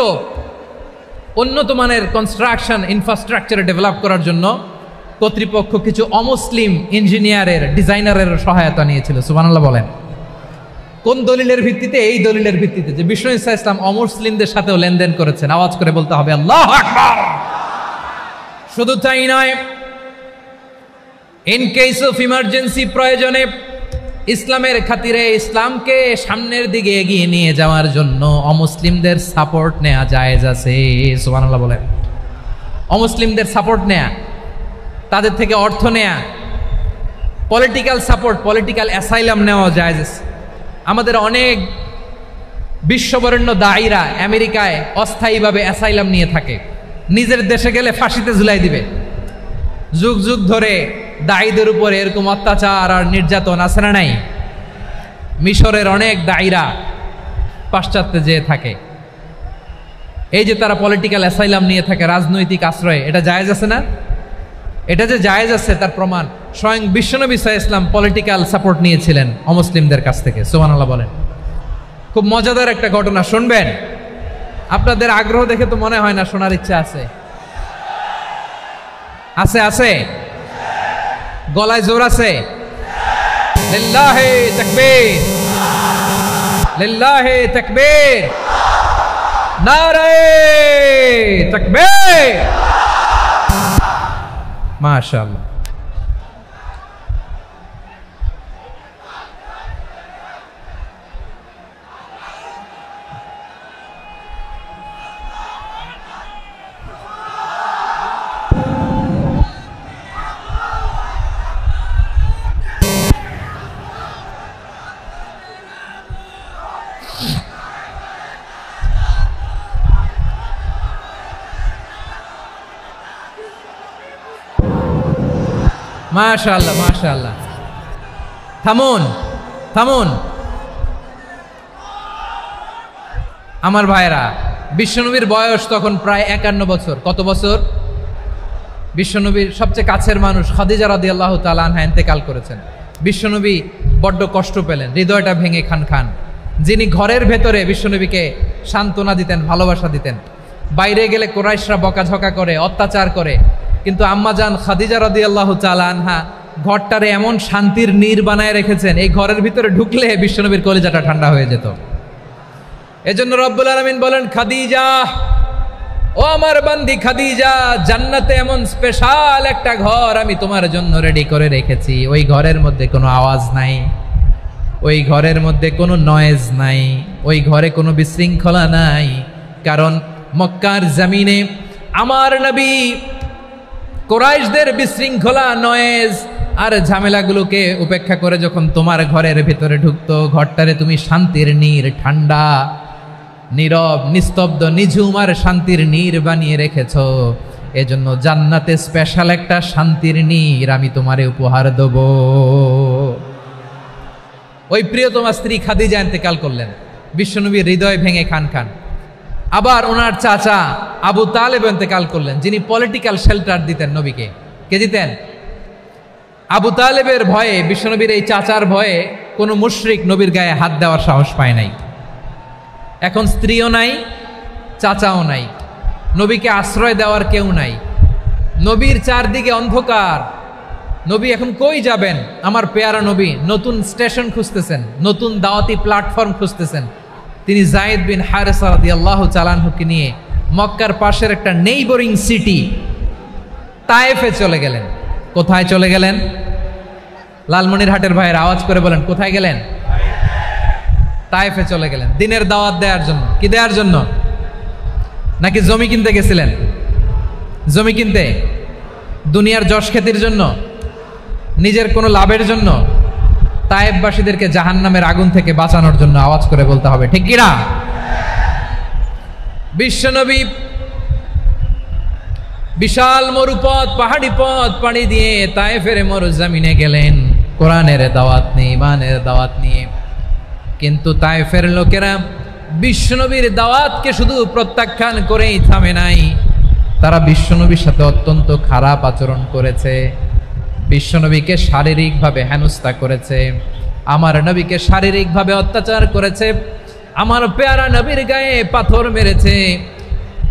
উন্নত মানের কনস্ট্রাকশন ইনফ্রাস্ট্রাকচারে ডেভেলপ করার জন্য কর্তৃপক্ষ কিছু অমুসলিম ইঞ্জিনিয়ারের, ডিজাইনারের সহায়তা নিয়েছিল। সুবহানাল্লাহ বলেন। কোন দলিলের ভিত্তিতে? এই দলিলের ভিত্তিতে যে বিষ্ণু ঈসা ইসলাম অমুসলিমদের সাথেও লেনদেন করেছেন। আওয়াজ করে বলতে হবে আল্লাহু আকবার। শুধু তাই নয়, ইন কেস অফ ইমার্জেন্সি, প্রয়োজনে ইসলামের খাতিরে ইসলামকে সামনের দিকে এগিয়ে নিয়ে যাওয়ার জন্য অমুসলিমদের সাপোর্ট নেওয়া জায়েজ আছে। সুবহানাল্লাহ বলেন। অমুসলিমদের সাপোর্ট নেয়া, তাদের থেকে অর্থ নেয়া, পলিটিক্যাল সাপোর্ট, পলিটিক্যাল অ্যাসাইলাম নেওয়া জায়েজ আছে। আমাদের অনেক বিশ্ববরেণ্য দায়ীরা আমেরিকায় অস্থায়ীভাবে অ্যাসাইলাম নিয়ে থাকে, নিজের দেশে গেলে ফাঁসিতে ঝুলাই দিবে। যুগ যুগ ধরে দায়ীদের উপরে এরকম অত্যাচার আর নির্যাতন আছে না নাই? মিশরের অনেক দায়ীরা পাশ্চাত্যে যেয়ে থাকে। এই যে তারা পলিটিক্যাল অ্যাসাইলাম নিয়ে থাকে, রাজনৈতিক আশ্রয়, এটা জায়েজ আছে না? এটা যে জায়েজ আছে তার প্রমাণ স্বয়ং বিশ্বনবী সাল্লাল্লাহু আলাইহি ওয়াসাল্লাম পলিটিক্যাল সাপোর্ট নিয়েছিলেন অমুসলিমদের কাছ থেকে। সুবহানাল্লাহ বলেন। খুব মজাদার একটা ঘটনা শুনবেন। আপনাদের আগ্রহ দেখে তো মনে হয় না শোনার ইচ্ছা আছে। আছে আছে, গলায় জোর আছে। লিল্লাহি তাকবীর, লিল্লাহি তাকবীর, নারে তাকবীর। মাশাআল্লাহ। মাশাআল্লাহ মাশাআল্লাহ। থামুন থামুন আমার ভাইরা। বিশ্বনবীর বয়স তখন প্রায় 51 বছর। কত বছর? বিশ্বনবীর সবচেয়ে কাছের মানুষ খাদিজা রাদিয়াল্লাহু তাআলা আনহা ইন্তেকাল করেছেন। বিশ্বনবী বড্ড কষ্ট পেলেন, হৃদয়টা ভেঙে খান খান। যিনি ঘরের ভেতরে বিশ্বনবীকে সান্ত্বনা দিতেন, ভালোবাসা দিতেন, বাইরে গেলে কুরাইশরা বকাঝকা করে, অত্যাচার করে, কিন্তু আম্মাজান খাদিজা রাদিয়াল্লাহু তাআলা আনহা ঘরটারে এমন শান্তির নীড় বানায় রেখেছেন, এই ঘরের ভিতরে ঢুকলে বিশ্বনবীর কলিজাটা ঠান্ডা হয়ে যেত। এজন্য রব্বুল আলামিন বলেন, খাদিজা, ও আমার বান্দি খাদিজা, জান্নাতে এমন স্পেশাল একটা ঘর আমি তোমার জন্য রেডি করে রেখেছি। ওই ঘরের মধ্যে কোনো আওয়াজ নাই, ওই ঘরের মধ্যে কোনো নয়েজ নাই, ওই ঘরে কোনো বিশৃঙ্খলা নাই। কারণ মক্কার জমিনে আমার নবী কুরাইশদের বিশৃঙ্খলা, নয়েজ আর ঝামেলাগুলোকে উপেক্ষা করে যখন তোমার ঘরের ভিতরে ঢুকতো, ঘরটারে তুমি শান্তির নীড়, ঠান্ডা, নীরব, নিস্তব্ধ, নিঝুম আর শান্তির নীড় বানিয়ে রেখেছ। এজন্য জান্নাতে স্পেশাল একটা শান্তির নীড় আমি তোমারে উপহার দেব। ওই প্রিয়তমা স্ত্রী খাদিজা ইন্তেকাল করলেন, বিশ্বনবীর হৃদয় ভেঙে খান খান। আবার ওনার চাচা আবু তালেব ইন্তেকাল করলেন, যিনি পলিটিক্যাল শেল্টার দিতেন নবীকে। কে দিতেন? আবু তালেবের ভয়ে, বিশ্বনবীর এই চাচার ভয়ে কোনো মুশরিক নবীর গায়ে হাত দেওয়ার সাহস পায় নাই। এখন স্ত্রীও নাই, চাচাও নাই, নবীকে আশ্রয় দেওয়ার কেউ নাই। নবীর চারদিকে অন্ধকার। নবী এখন কই যাবেন? আমার পেয়ারা নবী নতুন স্টেশন খুঁজতেছেন, নতুন দাওয়াতি প্ল্যাটফর্ম খুঁজতেছেন। তিনি যায়েদ বিন হারেসা রাদিয়াল্লাহু তাআলা আনহুকে নিয়ে মক্কার পাশের একটা নেইবরিং সিটি তায়েফে চলে গেলেন। কোথায় চলে গেলেন? লালমনিরহাটের ভাইয়ের আওয়াজ করে বলেন, কোথায় গেলেন? তায়েফে চলে গেলেন দিনের দাওয়াত দেওয়ার জন্য। কি দেওয়ার জন্য? নাকি জমি কিনতে গেছিলেন? জমি কিনতে? দুনিয়ার যশ খ্যাতির জন্য? নিজের কোনো লাভের জন্য? তায়েফবাসীদেরকে জাহান্নামের আগুন থেকে বাঁচানোর জন্য। আওয়াজ করে বলতে হবে ঠিক কিনা? বিশ্বনবী বিশাল মরুপথ পাহাড়ি পথ পাড়ি দিয়ে তায়েফের মরুজমিনে গেলেন কোরআনের দাওয়াত নিয়ে, ইমানের দাওয়াত নিয়ে। কিন্তু তায়েফের লোকেরা বিশ্বনবীর দাওয়াতকে শুধু প্রত্যাখ্যান করেই থামে নাই, তারা বিশ্বনবীর সাথে অত্যন্ত খারাপ আচরণ করেছে, বিশ্বনবীকে শারীরিকভাবে হেনস্থা করেছে, আমার নবীকে শারীরিকভাবে অত্যাচার করেছে, আমার পেয়ারা নবীর গায়ে পাথর মেরেছে,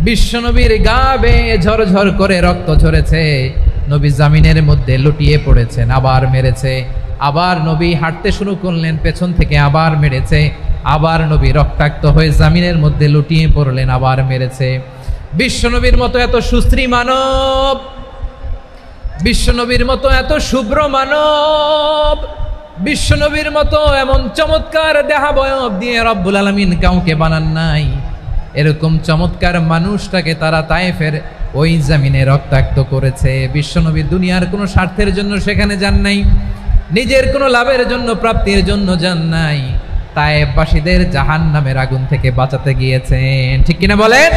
বিশ্বনবীর গা বেয়ে ঝরঝর করে রক্ত ঝরেছে, নবী জামিনের মধ্যে লুটিয়ে পড়েছেন, আবার মেরেছে, আবার নবী হাঁটতে শুরু করলেন, পেছন থেকে আবার মেরেছে, আবার নবী রক্তাক্ত হয়ে জামিনের মধ্যে লুটিয়ে পড়লেন, আবার মেরেছে। বিশ্বনবীর মতো এত সুশ্রী মানব, বিশ্বনবীর মতো এত শুভ্র মানব, বিশ্বনবীর মতো এমন চমৎকার দেহাবয়ব দিয়ে রব্বুল আলামিন কাউকে বানান নাই। এরকম চমৎকার মানুষটাকে তারা তায়েফের ওই জমিনে রক্তাক্ত করেছে। বিশ্বনবী দুনিয়ার কোনো স্বার্থের জন্য সেখানে যান নাই, নিজের কোনো লাভের জন্য, প্রাপ্তির জন্য যান নাই, তায়েফবাসীদের জাহান্নামের আগুন থেকে বাঁচাতে গিয়েছেন। ঠিক কিনা বলেন?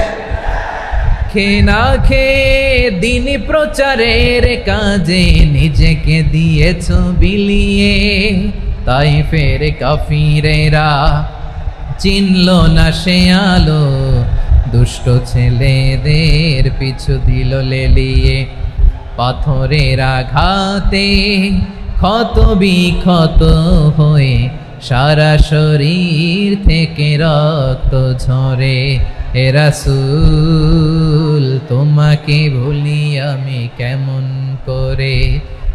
খেয়ে না খেয়ে দিন প্রচারের কাজে নিজেকে দিয়েছ বিলিয়ে, তায়েফের কাফিরেরা চিনল না সে আলো, দুষ্ট ছেলেদের পিছু দিল লেলিয়ে, পাথরের আঘাতে ক্ষত বিক্ষত হয়ে সারা শরীর থেকে রক্ত ঝরে। হে রাসূল তোমাকে ভুলি আমি কেমন করে,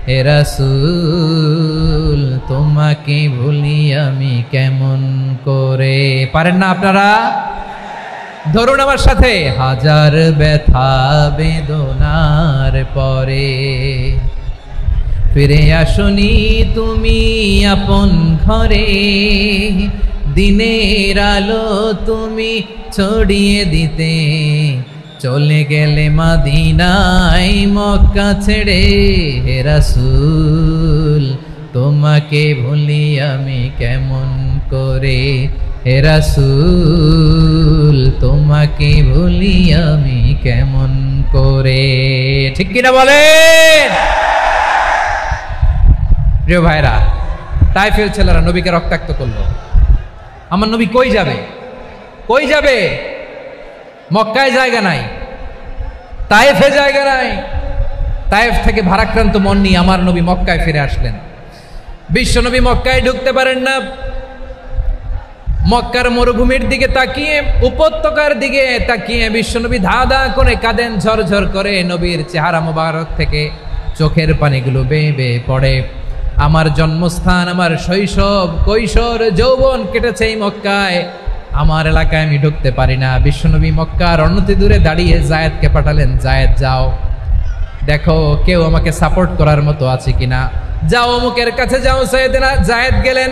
হে রাসূল তোমাকে ভুলি আমি কেমন করে। পারেন না আপনারা? ধরুন আমার সাথে। হাজার ব্যথা বেদনার পরে ফিরে আসনি তুমি আপন ঘরে, দিনের আলো তুমি ছড়িয়ে দিতে, চলে গেলে মদিনায় মক্কা ছেড়ে। হে রাসূল তোমাকে ভুলি আমি কেমন করে, হে রাসূল তোমাকে ভুলি আমি কেমন করে। ঠিক কিনা বলেন? প্রিয় ভাইরা, তায়েফের ছেলেরা নবীকে রক্তাক্ত করলো। আমার নবী কই যাবে? কই যাবে? মক্কায় জায়গা নাই, তায়েফে জায়গা নাই। তায়েফ থেকে ভারাক্রান্ত মন নিয়ে আমার নবী মক্কায় ফিরে আসলেন। বিশ্বনবী মক্কায় ঢুকতে পারেন না। মক্কার মরুভূমির দিকে তাকিয়ে, উপত্যকার দিকে তাকিয়ে বিশ্বনবী ধা ধা করে কাঁদেন, ঝরঝর করে নবীর চেহারা মোবারক থেকে চোখের পানিগুলো বেয়ে বেয়ে পড়ে। আমার জন্মস্থান, আমার শৈশব, কৈশোর, যৌবন কেটেছে এই মক্কায়, আমার এলাকায় আমি ঢুকতে পারি না। বিশ্বনবী মক্কার অনতি দূরে দাঁড়িয়ে জায়েদকে পাঠালেন, জায়েদ যাও দেখো কেউ আমাকে সাপোর্ট করার মতো আছে কিনা, যাও অমুকের কাছে যাও। জায়েদ গেলেন,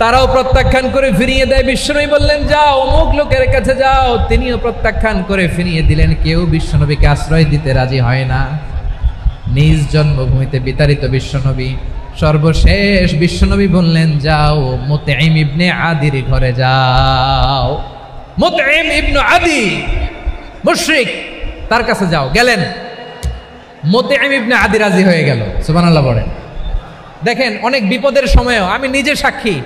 তারাও প্রত্যাখ্যান করে ফিরিয়ে দেয়। বিশ্বনবী বললেন যাও অমুক লোকের কাছে যাও, তিনিও প্রত্যাখ্যান করে ফিরিয়ে দিলেন। কেউ বিশ্বনবীকে আশ্রয় দিতে রাজি হয় না। নিজ জন্মভূমিতে বিতাড়িত বিশ্বনবী, সর্বশেষ বিশ্বনবী বললেন যাও মুতঈম ইবনে আদির ঘরে যাও। মুতঈম ইবনে আদি মুশরিক, তার কাছে যাও। গেলেন, মুতঈম ইবনে আদি রাজি হয়ে গেল। সুবহানাল্লাহ বলেন। দেখেন অনেক বিপদের সময়ও আমি নিজে সাক্ষী,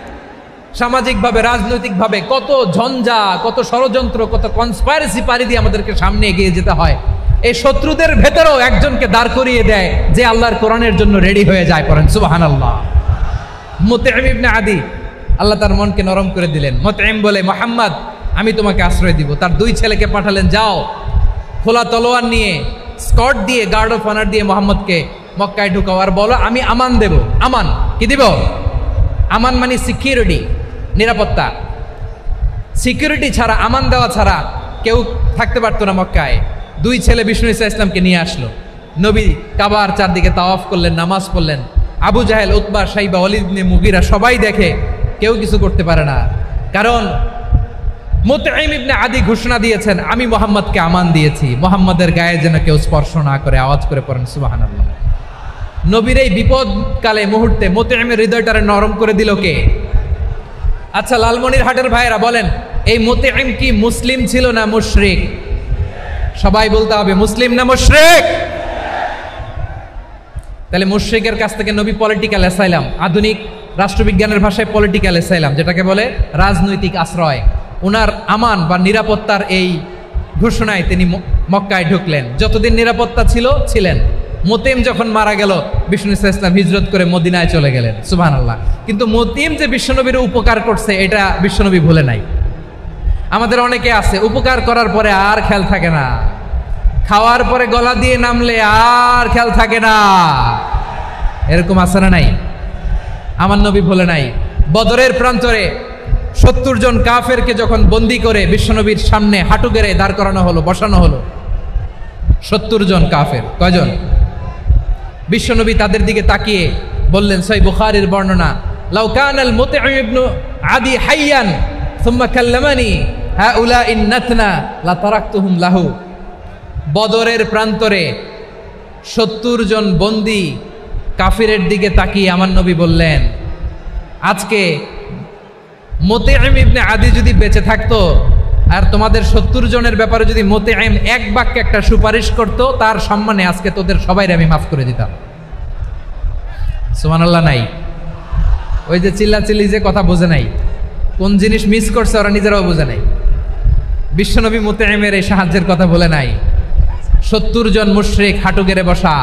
সামাজিকভাবে রাজনৈতিকভাবে কত ঝঞ্ঝা, কত ষড়যন্ত্র, কত কনস্পাইরেসি পাড়ি দিয়ে আমাদেরকে সামনে এগিয়ে যেতে হয়। এই শত্রুদের ভেতরেও একজনকে দাঁড় করিয়ে দেয় যে আল্লাহর কোরআনের জন্য রেডি হয়ে যায়। পড়েন সুবহানাল্লাহ। মুতঈম ইবনে আদি, আল্লাহ তার মনকে নরম করে দিলেন। মুতঈম বলে মুহাম্মদ আমি তোমাকে আশ্রয় দিব। তার দুই ছেলেকে পাঠালেন, যাও খোলা তলোয়ার নিয়ে, স্কট দিয়ে, গার্ড অফ অনার দিয়ে মুহাম্মদকে মক্কায় ঢুকাও, আর বলো আমি আমান দেব। আমান কি দিব? আমান মানে সিকিউরিটি, নিরাপত্তা। সিকিউরিটি ছাড়া, আমান দেওয়া ছাড়া কেউ থাকতে পারতো না মক্কায়। দুই ছেলে বিষ্ণু ইসা ইসলামকে নিয়ে আসলো। নবী কাবার চারদিকে তাওয়াফ করলেন, নামাজ পড়লেন। আবু জাহেল, উতবা, শাইবা, ওয়ালিদ ইবনে মুগীরা সবাই দেখে, কেউ কিছু করতে পারে না। কারণ মুতঈম ইবনে আদি ঘোষণা দিয়েছেন আমি মুহাম্মদকে আমান দিয়েছি, মুহাম্মদের গায়ে যেন কেউ স্পর্শ না করে। আওয়াজ করে পড়েন সুবহানাল্লাহ। নবীর এই বিপদকালে মুহূর্তে মুতঈমের হৃদয়টারে নরম করে দিল কে? আচ্ছা লালমনির হাটের ভাইয়েরা বলেন, এই মুতঈম কি মুসলিম ছিল না মুশরিক? সবাই বলতে হবে মুসলিম না মুশরিক। তাহলে মুশরিকের কাছ থেকে নবী পলিটিক্যাল অ্যাসাইলাম, আধুনিক রাষ্ট্রবিজ্ঞানের ভাষায় পলিটিক্যাল অ্যাসাইলাম, যেটাকে বলে রাজনৈতিক আশ্রয়, উনার আমান বা নিরাপত্তার এই ঘোষণায় তিনি মক্কায় ঢুকলেন। যতদিন নিরাপত্তা ছিলেন। মুতঈম যখন মারা গেল, বিষ্ণু ইসলাম হিজরত করে মদিনায় চলে গেলেন। সুবহানাল্লাহ। কিন্তু মুতঈম যে বিশ্বনবীর উপকার করছে এটা বিশ্বনবী ভুলে নাই। আমাদের অনেকে আছে উপকার করার পরে আর খেয়াল থাকে না, খাওয়ার পরে গলা দিয়ে নামলে আর খেয়াল থাকে না, এরকম আছে না নাই? আমার নবী ভুলে নাই। বদরের প্রান্তরে 70 জন কাফেরকে যখন বন্দী করে বিশ্বনবীর সামনে হাঁটু গেড়ে দাঁড় করানো হলো, বসানো হলো, 70 জন কাফের। কয়জন? বিশ্বনবী তাদের দিকে তাকিয়ে বললেন, সহিহ বুখারীর বর্ণনা, লাউ কানাল মুতঈম ইবনু আদি হাইয়ান সুম্মা কাল্লামানি হাউলাইন নাতনা লা তারাকতুহুম লাহু। বদরের প্রান্তরে 70 জন বন্দী কাফিরের দিকে তাকিয়ে আমার নবী বললেন, আজকে মুতঈম ইবনে আদি যদি বেঁচে থাকতো আর তোমাদের 70 জনের ব্যাপারে যদি মুতঈম এক বাক্যে একটা সুপারিশ করত, তার সম্মানে আজকে তোদের সবাইরে আমি মাফ করে দিতাম। সুবহানাল্লাহ। নাই ওই যে চিল্লাচিল্লি যে কথা বোঝে নাই, কোন জিনিস মিস করছে ওরা নিজেরাও বোঝে নাই। বিশ্বনবী মুতঈমের এই সাহায্যের কথা বলে নাই। 70 জন মুশরিক হাঁটু গেড়ে বসা,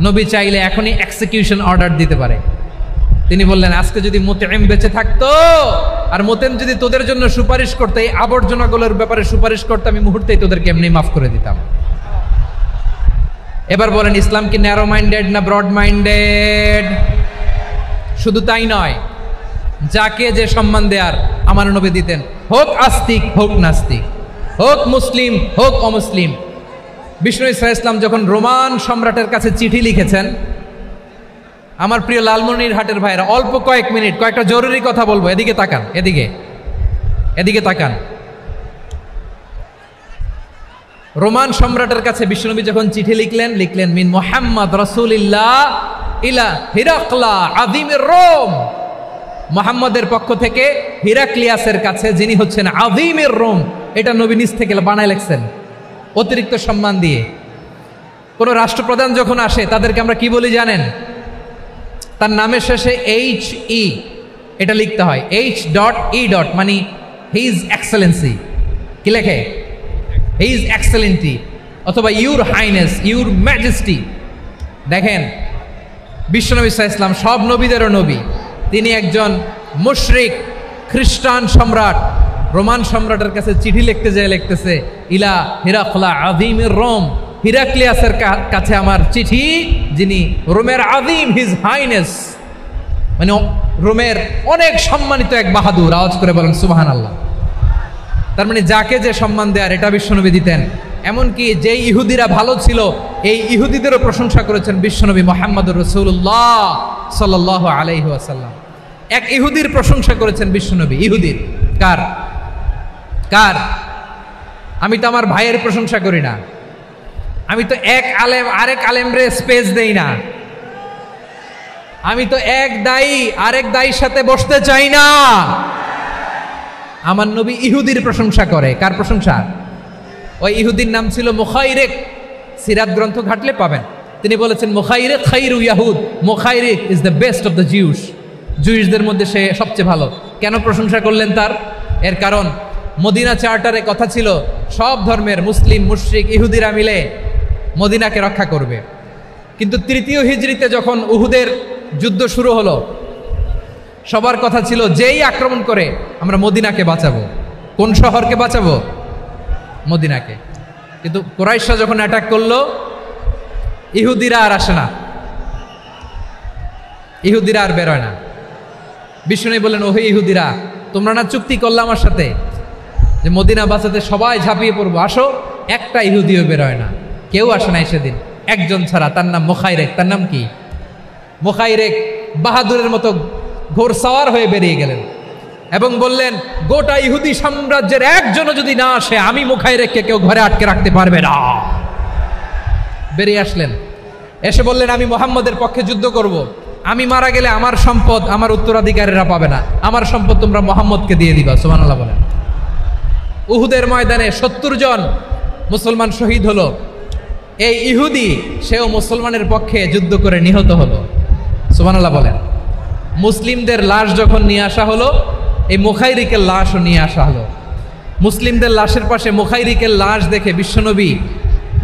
নবী চাইলে এখনই এক্সিকিউশন অর্ডার দিতে পারে। তিনি বললেন, আজকে যদি মুতঈম বেঁচে থাকতো আর মুতঈম যদি তোদের জন্য সুপারিশ করতে, এই আবর্জনাগুলোর ব্যাপারে সুপারিশ করতে, আমি মুহূর্তেই তোদেরকে এমনি মাফ করে দিতাম। এবার বলেন, ইসলাম কি ন্যারো মাইন্ডেড না ব্রড মাইন্ডেড? শুধু তাই নয়, যাকে যে সম্মান দেয়ার আমার নবী দিতেন, হোক আস্তিক হোক নাস্তিক, হোক মুসলিম হোক অমুসলিম। বিষ্ণু ইসলাম যখন রোমান সম্রাটের কাছে চিঠি লিখেছেন, আমার প্রিয় লালমনিরহাটের ভাইরা, অল্প কয়েক মিনিট কয়েকটা জরুরি কথা বলবো, এদিকে তাকান, এদিকে তাকান। রোমান সম্রাটের কাছে বিশ্বনবী যখন চিঠি লিখলেন মিন মুহাম্মদ রাসূলিল্লাহ ইলা হিরাকলা আযীমির রোম, মুহাম্মদের পক্ষ থেকে হিরাক্লিয়াসের কাছে, যিনি হচ্ছেন আযীমির রোম। এটা নবী নিজ থেকে বানায় লিখছেন অতিরিক্ত সম্মান দিয়ে। কোন রাষ্ট্রপ্রধান যখন আসে তাদেরকে আমরা কি বলি জানেন? তার নামের শেষে HE এটা লিখতে হয়, H.E. মানে হিজ এক্সেলেন্সি। কি লেখে? হিজ এক্সেলেন্টি, অথবা ইউর হাইনেস, ইউর ম্যাজেস্টি। দেখেন, বিশ্বনবী সাল্লাল্লাহু আলাইহি ওয়াসাল্লাম সব নবীদেরও নবী, তিনি একজন মুশরিক খ্রিস্টান সম্রাট রোমান সম্রাটের কাছে চিঠি লিখতে যায়, লিখতেছে ইলা হিরাকলা আযীমির রোম, হিরাক্লিয়াসের কাছে আমার চিঠি, যিনি রোমের আযীম, হিজ হাইনেস, মানে রোমের অনেক সম্মানিত এক বাহাদুর। আওয়াজ করে বলেন সুবহানাল্লাহ। তার মানে যাকে যে সম্মান দেয়ার এটা বিশ্বনবী দিতেন। এমনকি যে ইহুদিরা ভালো ছিল, এই ইহুদিদেরও প্রশংসা করেছেন বিশ্বনবী মুহাম্মদুর রাসূলুল্লাহ সাল্লাল্লাহু আলাইহি ওয়াসাল্লাম। এক ইহুদির প্রশংসা করেছেন বিশ্বনবী। ইহুদির কার? আমি তো আমার ভাইয়ের প্রশংসা করি না, আমি তো এক আলেম আরেক আলেমরে স্পেস দেই না, আমি তো এক দায়ী আরেক দায়ীর সাথে বসতে চাই না। আমার নবী ইহুদির প্রশংসা করে। কার প্রশংসা? ওই ইহুদির নাম ছিল মুখাইরিক। সিরাত গ্রন্থ ঘাটলে পাবেন। তিনি বলেছেন, মুখাইরিক খাইরু ইয়াহুদ, Mukhairiq is the best of the Jews. জুইশদের মধ্যে সে সবচেয়ে ভালো। কেন প্রশংসা করলেন তার? এর কারণ মদিনা চার্টারে কথা ছিল সব ধর্মের মুসলিম, মুশরিক, ইহুদিরা মিলে মদিনাকে রক্ষা করবে। কিন্তু 3য় হিজরিতে যখন উহুদের যুদ্ধ শুরু হলো, সবার কথা ছিল যেই আক্রমণ করে আমরা মদিনাকে বাঁচাবো। কোন শহরকে বাঁচাবো? মদিনাকে। কিন্তু কুরাইশরা যখন অ্যাটাক করলো, ইহুদিরা আর আসে না, ইহুদিরা আর বেরোয় না। বিষ্ণু বললেন, ওহে ইহুদিরা, তোমরা না চুক্তি করলে আমার সাথে যে মদিনা বাঁচাতে সবাই ঝাঁপিয়ে পড়বো, আসো। একটা ইহুদিও বেরোয় না, কেউ আসে নাই সেদিন, একজন ছাড়া। তার নাম মুখাইরেক। তার নাম কি? মুখাইরেক বাহাদুরের মতো ঘোড়সাওয়ার হয়ে বেরিয়ে গেলেন এবং বললেন, গোটা ইহুদি সাম্রাজ্যের একজনও যদি না আসে, আমি মুখাইরেককে কেউ ঘরে আটকে রাখতে পারবে না। বেরিয়ে আসলেন, এসে বললেন, আমি মুহাম্মদের পক্ষে যুদ্ধ করব। আমি মারা গেলে আমার সম্পদ আমার উত্তরাধিকারীরা পাবে না, আমার সম্পদ তোমরা মুহাম্মদকে দিয়ে দিবা। সুবহানাল্লাহ বলেন। উহুদের ময়দানে 70 জন মুসলমান শহীদ হলো। এই ইহুদি সেও মুসলমানের পক্ষে যুদ্ধ করে নিহত হলো। সুবহানাল্লাহ বলেন। মুসলিমদের লাশ যখন নিয়ে আসা হলো, এই মুখাইরিকের লাশও নিয়ে আসা হলো। মুসলিমদের লাশের পাশে মুখাইরিকের লাশ দেখে বিশ্বনবী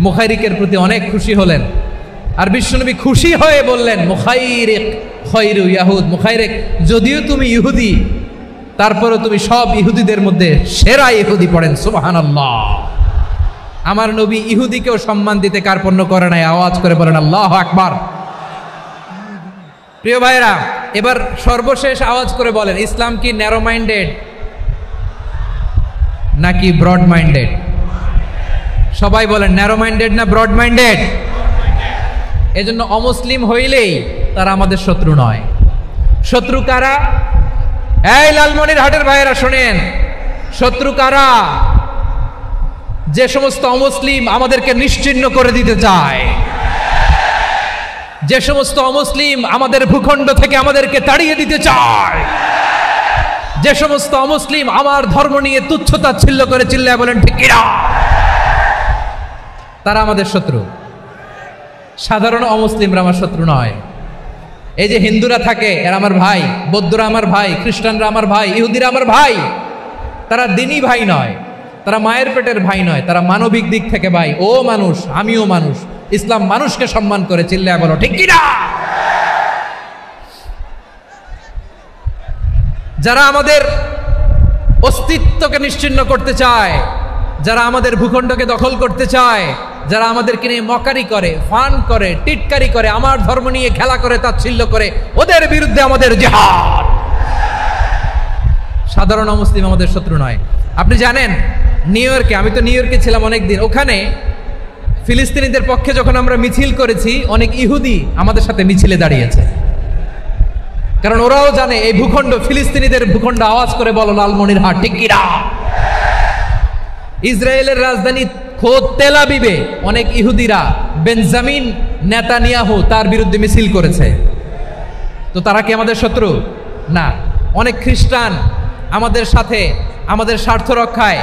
মুখাইরিকের প্রতি অনেক খুশি হলেন। আর বিশ্বনবী খুশি হয়ে বললেন, মুখাইরিক খয়রু ইয়াহুদ, মুখাইরিক যদিও তুমি ইহুদি, তারপরেও তুমি সব ইহুদিদের মধ্যে সেরা ইহুদি। পড়েন সুবহানাল্লাহ। আমার নবী ইহুদিকেও সম্মান দিতে কার্পণ্য করে নাই। আওয়াজ করে বলেন আল্লাহু আকবার। প্রিয় ভাইরা, এবার সর্বশেষ আওয়াজ করে বলেন, ইসলাম কি ন্যারো মাইন্ডেড নাকি ব্রড মাইন্ডেড? সবাই বলেন ন্যারো মাইন্ডেড না ব্রড মাইন্ডেড? এজন্য অমুসলিম হইলেই তারা আমাদের শত্রু নয়। শত্রু কারা? এই লালমনিরহাটের ভাইয়েরা শোনেন, শত্রু কারা? যে সমস্ত অমুসলিম আমাদেরকে নিশ্চিহ্ন করে দিতে চায়, যে সমস্ত অমুসলিম আমাদের ভূখণ্ড থেকে আমাদেরকে তাড়িয়ে দিতে চায়, যে সমস্ত অমুসলিম আমার ধর্ম নিয়ে তুচ্ছতাচ্ছিল্য করে চিল্লায় বলেন ঠিক কিনা, তারা আমাদের শত্রু। সাধারণ অমুসলিমরা আমার শত্রু নয়। এই যে হিন্দুরা থাকে এরা আমার ভাই, বৌদ্ধরা আমার ভাই, খ্রিস্টানরা আমার ভাই, ইহুদিরা আমার ভাই। তারা দিনই ভাই নয়, তারা মায়ের পেটের ভাই নয়, তারা মানবিক দিক থেকে ভাই। ও মানুষ, আমিও মানুষ। ইসলাম মানুষকে সম্মান করে, চিল্লায় বলো ঠিক কিনা। যারা আমাদের অস্তিত্বকে নিশ্চিহ্ন করতে চায়, যারা আমাদের ভূখণ্ডকে দখল করতে চায়, যারা আমাদেরকে নিয়ে মকারি করে, ফান করে, টিটকারি করে, আমার ধর্ম নিয়ে খেলা করে, তাচ্ছিল্য করে, ওদের বিরুদ্ধে আমাদের জিহাদ। সাধারণ মুসলিম আমাদের শত্রু নয়। আপনি জানেন নিউ ইয়র্কে, আমি তো নিউ ইয়র্কে ছিলাম অনেকদিন, ওখানে ফিলিস্তিনিদের পক্ষে যখন আমরা মিছিল করেছি, অনেক ইহুদি আমাদের সাথে মিছিলে দাঁড়িয়েছে। কারণ ওরাও জানে এই ভূখণ্ড ফিলিস্তিনিদের ভূখণ্ড। আওয়াজ করে বলো লালমনিরহাট ঠিক কিনা। ইসরায়েলের রাজধানী খোদ তেল আবিবে অনেক ইহুদিরা বেঞ্জামিন নেতানিয়াহু তার বিরুদ্ধে মিছিল করেছে। তো তারা কি আমাদের শত্রু? না। অনেক খ্রিস্টান আমাদের সাথে আমাদের স্বার্থ রক্ষায়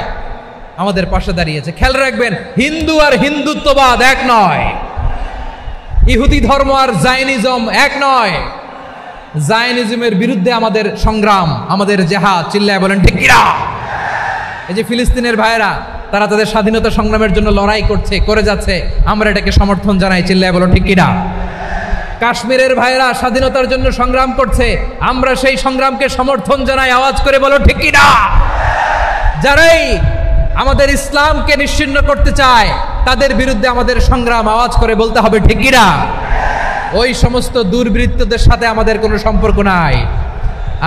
আমাদের পাশে দাঁড়িয়েছে। খেয়াল রাখবেন, হিন্দু আর হিন্দুত্ববাদ এক নয়, ইহুদি ধর্ম আর জায়নিজম এক নয়। জায়নিজমের বিরুদ্ধে আমাদের সংগ্রাম, আমাদের জিহাদ, চিল্লায় বলেন ঠিক কিনা। এই যে ফিলিস্তিনের ভাইয়েরা, তারা তাদের স্বাধীনতা সংগ্রামের জন্য লড়াই করছে, করে যাচ্ছে, আমরা এটাকে সমর্থন জানাই, চিল্লায় বলো ঠিক কিনা। কাশ্মীরের ভাইয়েরা স্বাধীনতার জন্য সংগ্রাম করছে, আমরা সেই সংগ্রামকে সমর্থন জানাই, আওয়াজ করে বলো ঠিক কিনা। যারাই আমাদের ইসলামকে নিশ্চিহ্ন করতে চায় তাদের বিরুদ্ধে আমাদের সংগ্রাম, আওয়াজ করে বলতে হবে ঠিক কিনা। ওই সমস্ত দুর্বৃত্তদের সাথে আমাদের কোনো সম্পর্ক নাই।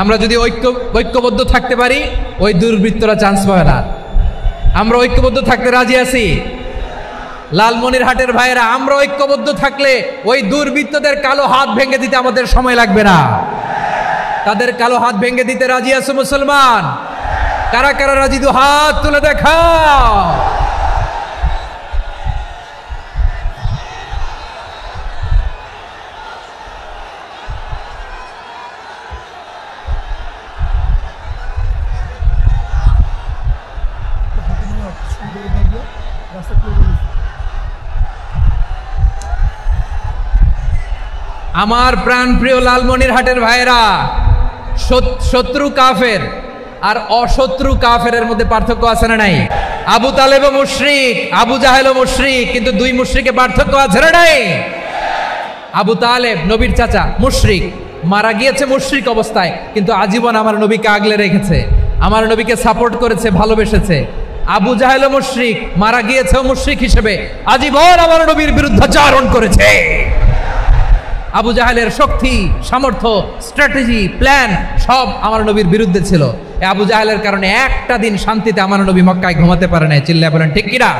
আমরা যদি ঐক্যবদ্ধ থাকতে পারি, ওই দুর্বৃত্তরা চান্স পাবে না। আমরা ঐক্যবদ্ধ থাকতে রাজি আছি। লালমনিরহাটের ভাইয়েরা, আমরা ঐক্যবদ্ধ থাকলে ওই দুর্বৃত্তদের কালো হাত ভেঙে দিতে আমাদের সময় লাগবে না। তাদের কালো হাত ভেঙে দিতে রাজি আছো মুসলমান? কারা কারা রাজি? দু হাত তুলে দেখাও। আমার প্রাণ প্রিয় লালমনিরহাটের ভাইয়েরা, শত্রু কাফের আর অশত্রু কাফেরের মধ্যে পার্থক্য আছে না নাই? আবু তালেবও মুশরিক, আবু জাহেলও মুশরিক, কিন্তু দুই মুশরিকে পার্থক্য আছে না নাই? আবু তালেব নবীর চাচা, মুশরিক, মারা গিয়েছে মুশরিক অবস্থায়, কিন্তু আজীবন আমার নবীকে আগলে রেখেছে, আমার নবীকে সাপোর্ট করেছে, ভালোবেসেছে। আবু জাহেলও মুশরিক, মারা গিয়েছে মুশরিক হিসেবে, আজীবন আমার নবীর বিরুদ্ধাচরণ করেছে। আবু জাহেলের শক্তি, সামর্থ্য, স্ট্র্যাটেজি, প্ল্যান সব আমার নবীর বিরুদ্ধে ছিল। এই আবু জাহেলের কারণে একটা দিন শান্তিতে আমার নবী মক্কায় ঘুমাতে পারে নাই, চিল্লায় বলেন ঠিক কিনা।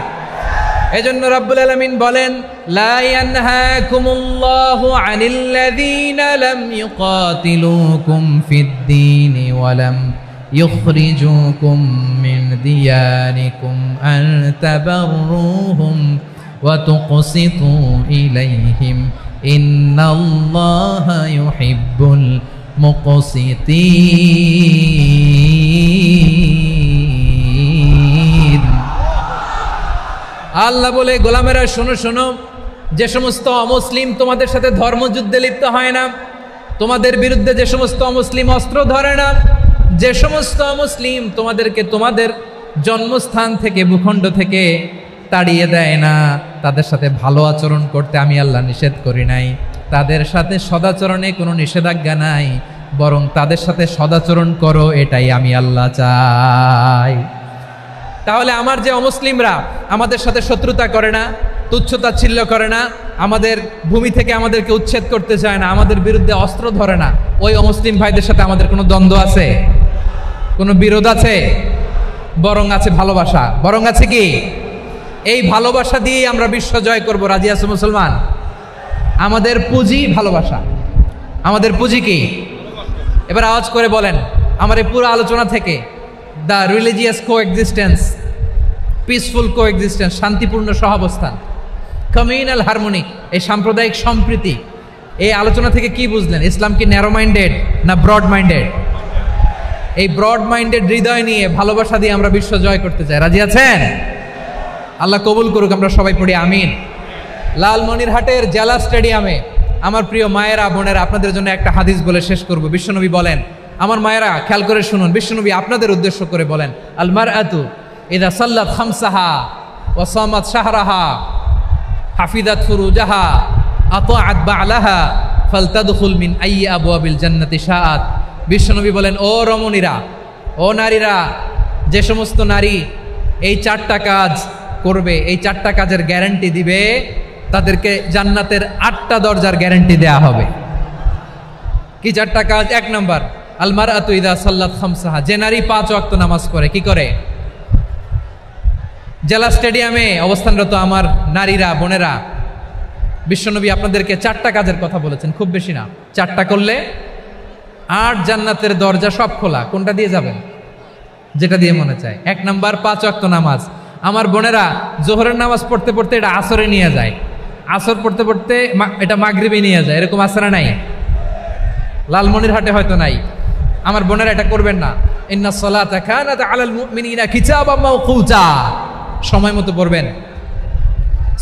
এজন্য রব্বুল আলামিন বলেন, লা ইয়ানহাকুমুল্লাহু আনিল্লাযীনা লাম ইউকাতিলুকুম ফিদ-দীনি ওয়া লাম ইখরিজুকুম মিন দিয়ারিকুম আন তাবাররুহুম ওয়া তুকসিতু ইলাইহিম ইন্নাল্লাহা ইউহিব্বুল মুকসিতিন। আল্লাহ বলে, গোলামেরা শোনো শোনো, যে সমস্ত অমুসলিম তোমাদের সাথে ধর্মযুদ্ধে লিপ্ত হয় না, তোমাদের বিরুদ্ধে যে সমস্ত অমুসলিম অস্ত্র ধরে না, যে সমস্ত অমুসলিম তোমাদেরকে তোমাদের জন্মস্থান থেকে ভূখণ্ড থেকে তাড়িয়ে দেয় না, তাদের সাথে ভালো আচরণ করতে আমি আল্লাহ নিষেধ করি নাই। তাদের সাথে সদাচরণে কোনো নিষেধাজ্ঞা নাই, বরং তাদের সাথে সদাচরণ করো, এটাই আমি আল্লাহ চাই। তাহলে আমার যে অমুসলিমরা আমাদের সাথে শত্রুতা করে না, তুচ্ছতাচ্ছিল্য করে না, আমাদের ভূমি থেকে আমাদেরকে উচ্ছেদ করতে চায় না, আমাদের বিরুদ্ধে অস্ত্র ধরে না, ওই অমুসলিম ভাইদের সাথে আমাদের কোনো দ্বন্দ্ব আছে? কোনো বিরোধ আছে? বরং আছে ভালোবাসা। বরং আছে কি? এই ভালোবাসা দিয়েই আমরা বিশ্ব জয় করবো। রাজি আছো মুসলমান? আমাদের পুঁজি ভালোবাসা। আমাদের পুঁজি কি? এবার আওয়াজ করে বলেন আমার এই পুরো আলোচনা থেকে, the religious coexistence, peaceful coexistence, শান্তিপূর্ণ সহাবস্থান, কমিউনাল হারমোনি, এই সাম্প্রদায়িক সম্প্রীতি, এই আলোচনা থেকে কি বুঝলেন? ইসলাম কি ন্যারো মাইন্ডেড না ব্রড মাইন্ডেড? এই ব্রড মাইন্ডেড হৃদয় নিয়ে ভালোবাসা দিয়ে আমরা বিশ্ব জয় করতে চাই। রাজি আছেন? আল্লাহ কবুল করুক। আমরা সবাই পড়ি আমিন। লালমনিরহাটের জেলা স্টেডিয়ামে আমার প্রিয় মায়েরা, বোনেরা, আপনাদের জন্য একটা হাদিস বলে শেষ করব। বিশ্বনবী বলেন, আমার মায়েরা খেয়াল করে শুনুন, বিশ্বনবী আপনাদের উদ্দেশ্য করে বলেন, আল মারআতু ইযা সাল্লাত খামসাহা ওয়া সামাত শাহরাহা হাফিজাত ফুরুজাহা আতাআত বা'লাহা ফালতাদখুল মিন আইয়ি আবওয়াবিল জান্নাতি শাআত। বিশ্বনবী বলেন, ও রমণীরা, ও নারীরা, যে সমস্ত নারী এই 4টা কাজ করবে, এই 4টা কাজের গ্যারান্টি দিবে, তাদেরকে জান্নাতের 8টা দরজার গ্যারান্টি দেয়া হবে। কি 4টা কাজ? 1 নম্বর, আল মারআতু ইযা সাল্লাত খামসাহা, যে নারী 5 ওয়াক্ত নামাজ পড়ে। কি করে? জেলা স্টেডিয়ামে অবস্থানরত আমার নারীরা, বোনেরা, বিশ্বনবী আপনাদেরকে 4টা কাজের কথা বলেছেন, খুব বেশি না। 4টা করলে 8 জান্নাতের দরজা সব খোলা। কোনটা দিয়ে যাবেন? যেটা দিয়ে মনে চায়। 1 নম্বর 5 ওয়াক্ত নামাজ। আমার বোনেরা জোহরের নামাজ পড়তে পড়তে এটা আসরে নিয়ে যায়, আসর পড়তে পড়তে এটা মাগরিবে নিয়ে যায়। এরকম আসরা নাই? লালমনিরহাটে হয়তো নাই। আমার বোনেরা এটা করবেন না। ইন্নাস সালাতা কানাত আলাল মুমিনিনা কিতাবাম মাওকুতা, সময় মতো পড়বেন।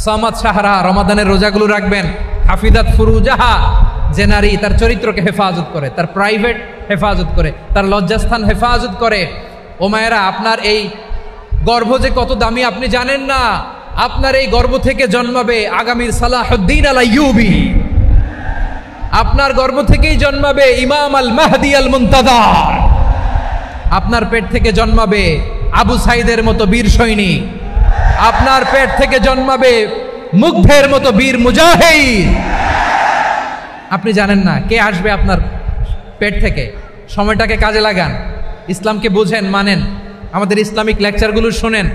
সামাত শাহরা, রমাদানের রোজাগুলো রাখবেন। হাফিজাত ফুরুজাহা, যে নারী তার চরিত্রকে হেফাজত করে, তার প্রাইভেট হেফাজত করে, তার লজ্জাস্থান হেফাজত করে। ও মায়েরা, আপনার এই গর্ভ যে কত দামি আপনি জানেন না। আপনার এই গর্ভ থেকে জন্মাবে আগামীর সালাহুদ্দিন আল আইয়ুবী। আপনার গর্ভ থেকেই জন্মাবে ইমাম আল মাহদি আল মুনতাজার। আপনার পেট থেকে জন্মাবে আবু সাইদের মতো বীর সৈনিক। আপনার পেট থেকে জন্মাবে মুগ্ধের মতো বীর মুজাহিদ। আপনি জানেন না কে আসবে আপনার পেট থেকে। সময়টাকে কাজে লাগান, ইসলামকে বুঝেন, মানেন, আমাদের ইসলামিক লেকচারগুলো শোনেন।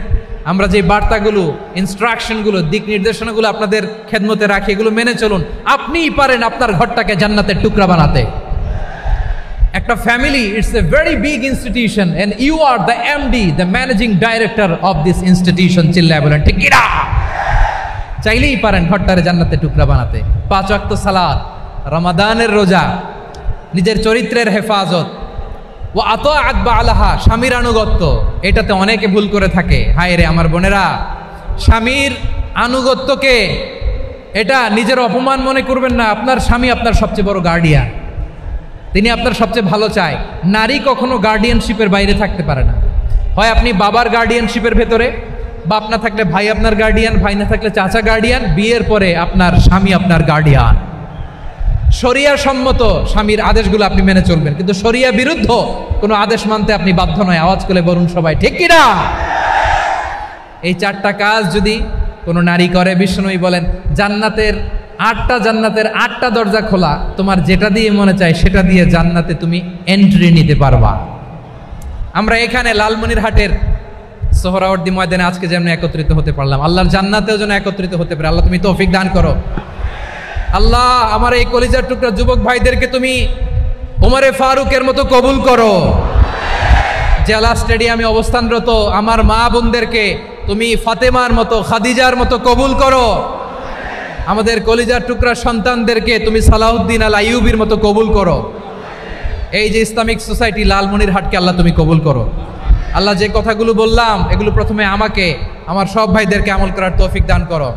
আমরা যে বার্তাগুলো, ইনস্ট্রাকশনগুলো, দিক নির্দেশনাগুলো আপনাদের খেদমতে রাখি, এগুলো মেনে চলুন। আপনিই পারেন আপনার ঘরটাকে জান্নাতের টুকরা বানাতে। একটা family, it's a very big institution and you are the MD, the managing director of this institution. চিল্লায় বলেন ঠিক কিনা? চাইলেই পারেন ঘরটারে জান্নাতের টুকরা বানাতে। 5 ওয়াক্ত সালাত, রমাদানের রোজা, নিজের চরিত্রের হেফাজত, ও আতাআত বা'লাহা, স্বামীর আনুগত্য। এটাতে অনেকে ভুল করে থাকে। হায় রে আমার বোনেরা, স্বামীর আনুগত্যকে এটা নিজের অপমান মনে করবেন না। আপনার স্বামী আপনার সবচেয়ে বড় গার্ডিয়ান, তিনি আপনার সবচেয়ে ভালো চায়। নারী কখনো গার্ডিয়ানশিপের বাইরে থাকতে পারে না। হয় আপনি বাবার গার্ডিয়ানশিপের ভেতরে, বাপ না থাকলে ভাই আপনার গার্ডিয়ান, ভাই না থাকলে চাচা গার্ডিয়ান, বিয়ের পরে আপনার স্বামী আপনার গার্ডিয়ান। শরিয়া সম্মত স্বামীর আদেশগুলো আপনি মেনে চলবেন, কিন্তু শরিয়া বিরুদ্ধ কোনো আদেশ মানতে আপনি বাধ্য নয়। আওয়াজ করে বলুন সবাই ঠিক কিনা? এই 4টা কাজ যদি কোনো নারী করে, বিশ্বনবী বলেন জান্নাতের 8টা দরজা খোলা। তোমার যেটা দিয়ে মনে চায় সেটা দিয়ে জান্নাতে তুমি এন্ট্রি নিতে পারবা। আমরা এখানে লালমনিরহাটের সোহরাওয়ার্দী ময়দানে আজকে যেমন একত্রিত হতে পারলাম, আল্লাহর জান্নাতেও যেন একত্রিত হতে পারে। আল্লাহ তুমি তৌফিক দান করো। আল্লাহ আমার এই কলিজার টুকরা যুবক ভাইদেরকে তুমি ওমরে ফারুকের মতো কবুল করো। জেলা স্টেডিয়ামে অবস্থানরত আমার মা বোনদেরকে তুমি ফাতেমার মতো, খাদিজার মতো কবুল করো। আমাদের কলিজার টুকরা সন্তানদেরকে তুমি সালাউদ্দিন আল আইয়ুবীর মতো কবুল করো। এই যে ইসলামিক সোসাইটি লালমনিরহাটকে আল্লাহ তুমি কবুল করো। আল্লাহ যে কথাগুলো বললাম এগুলো প্রথমে আমাকে, আমার সব ভাইদেরকে আমল করার তৌফিক দান করো।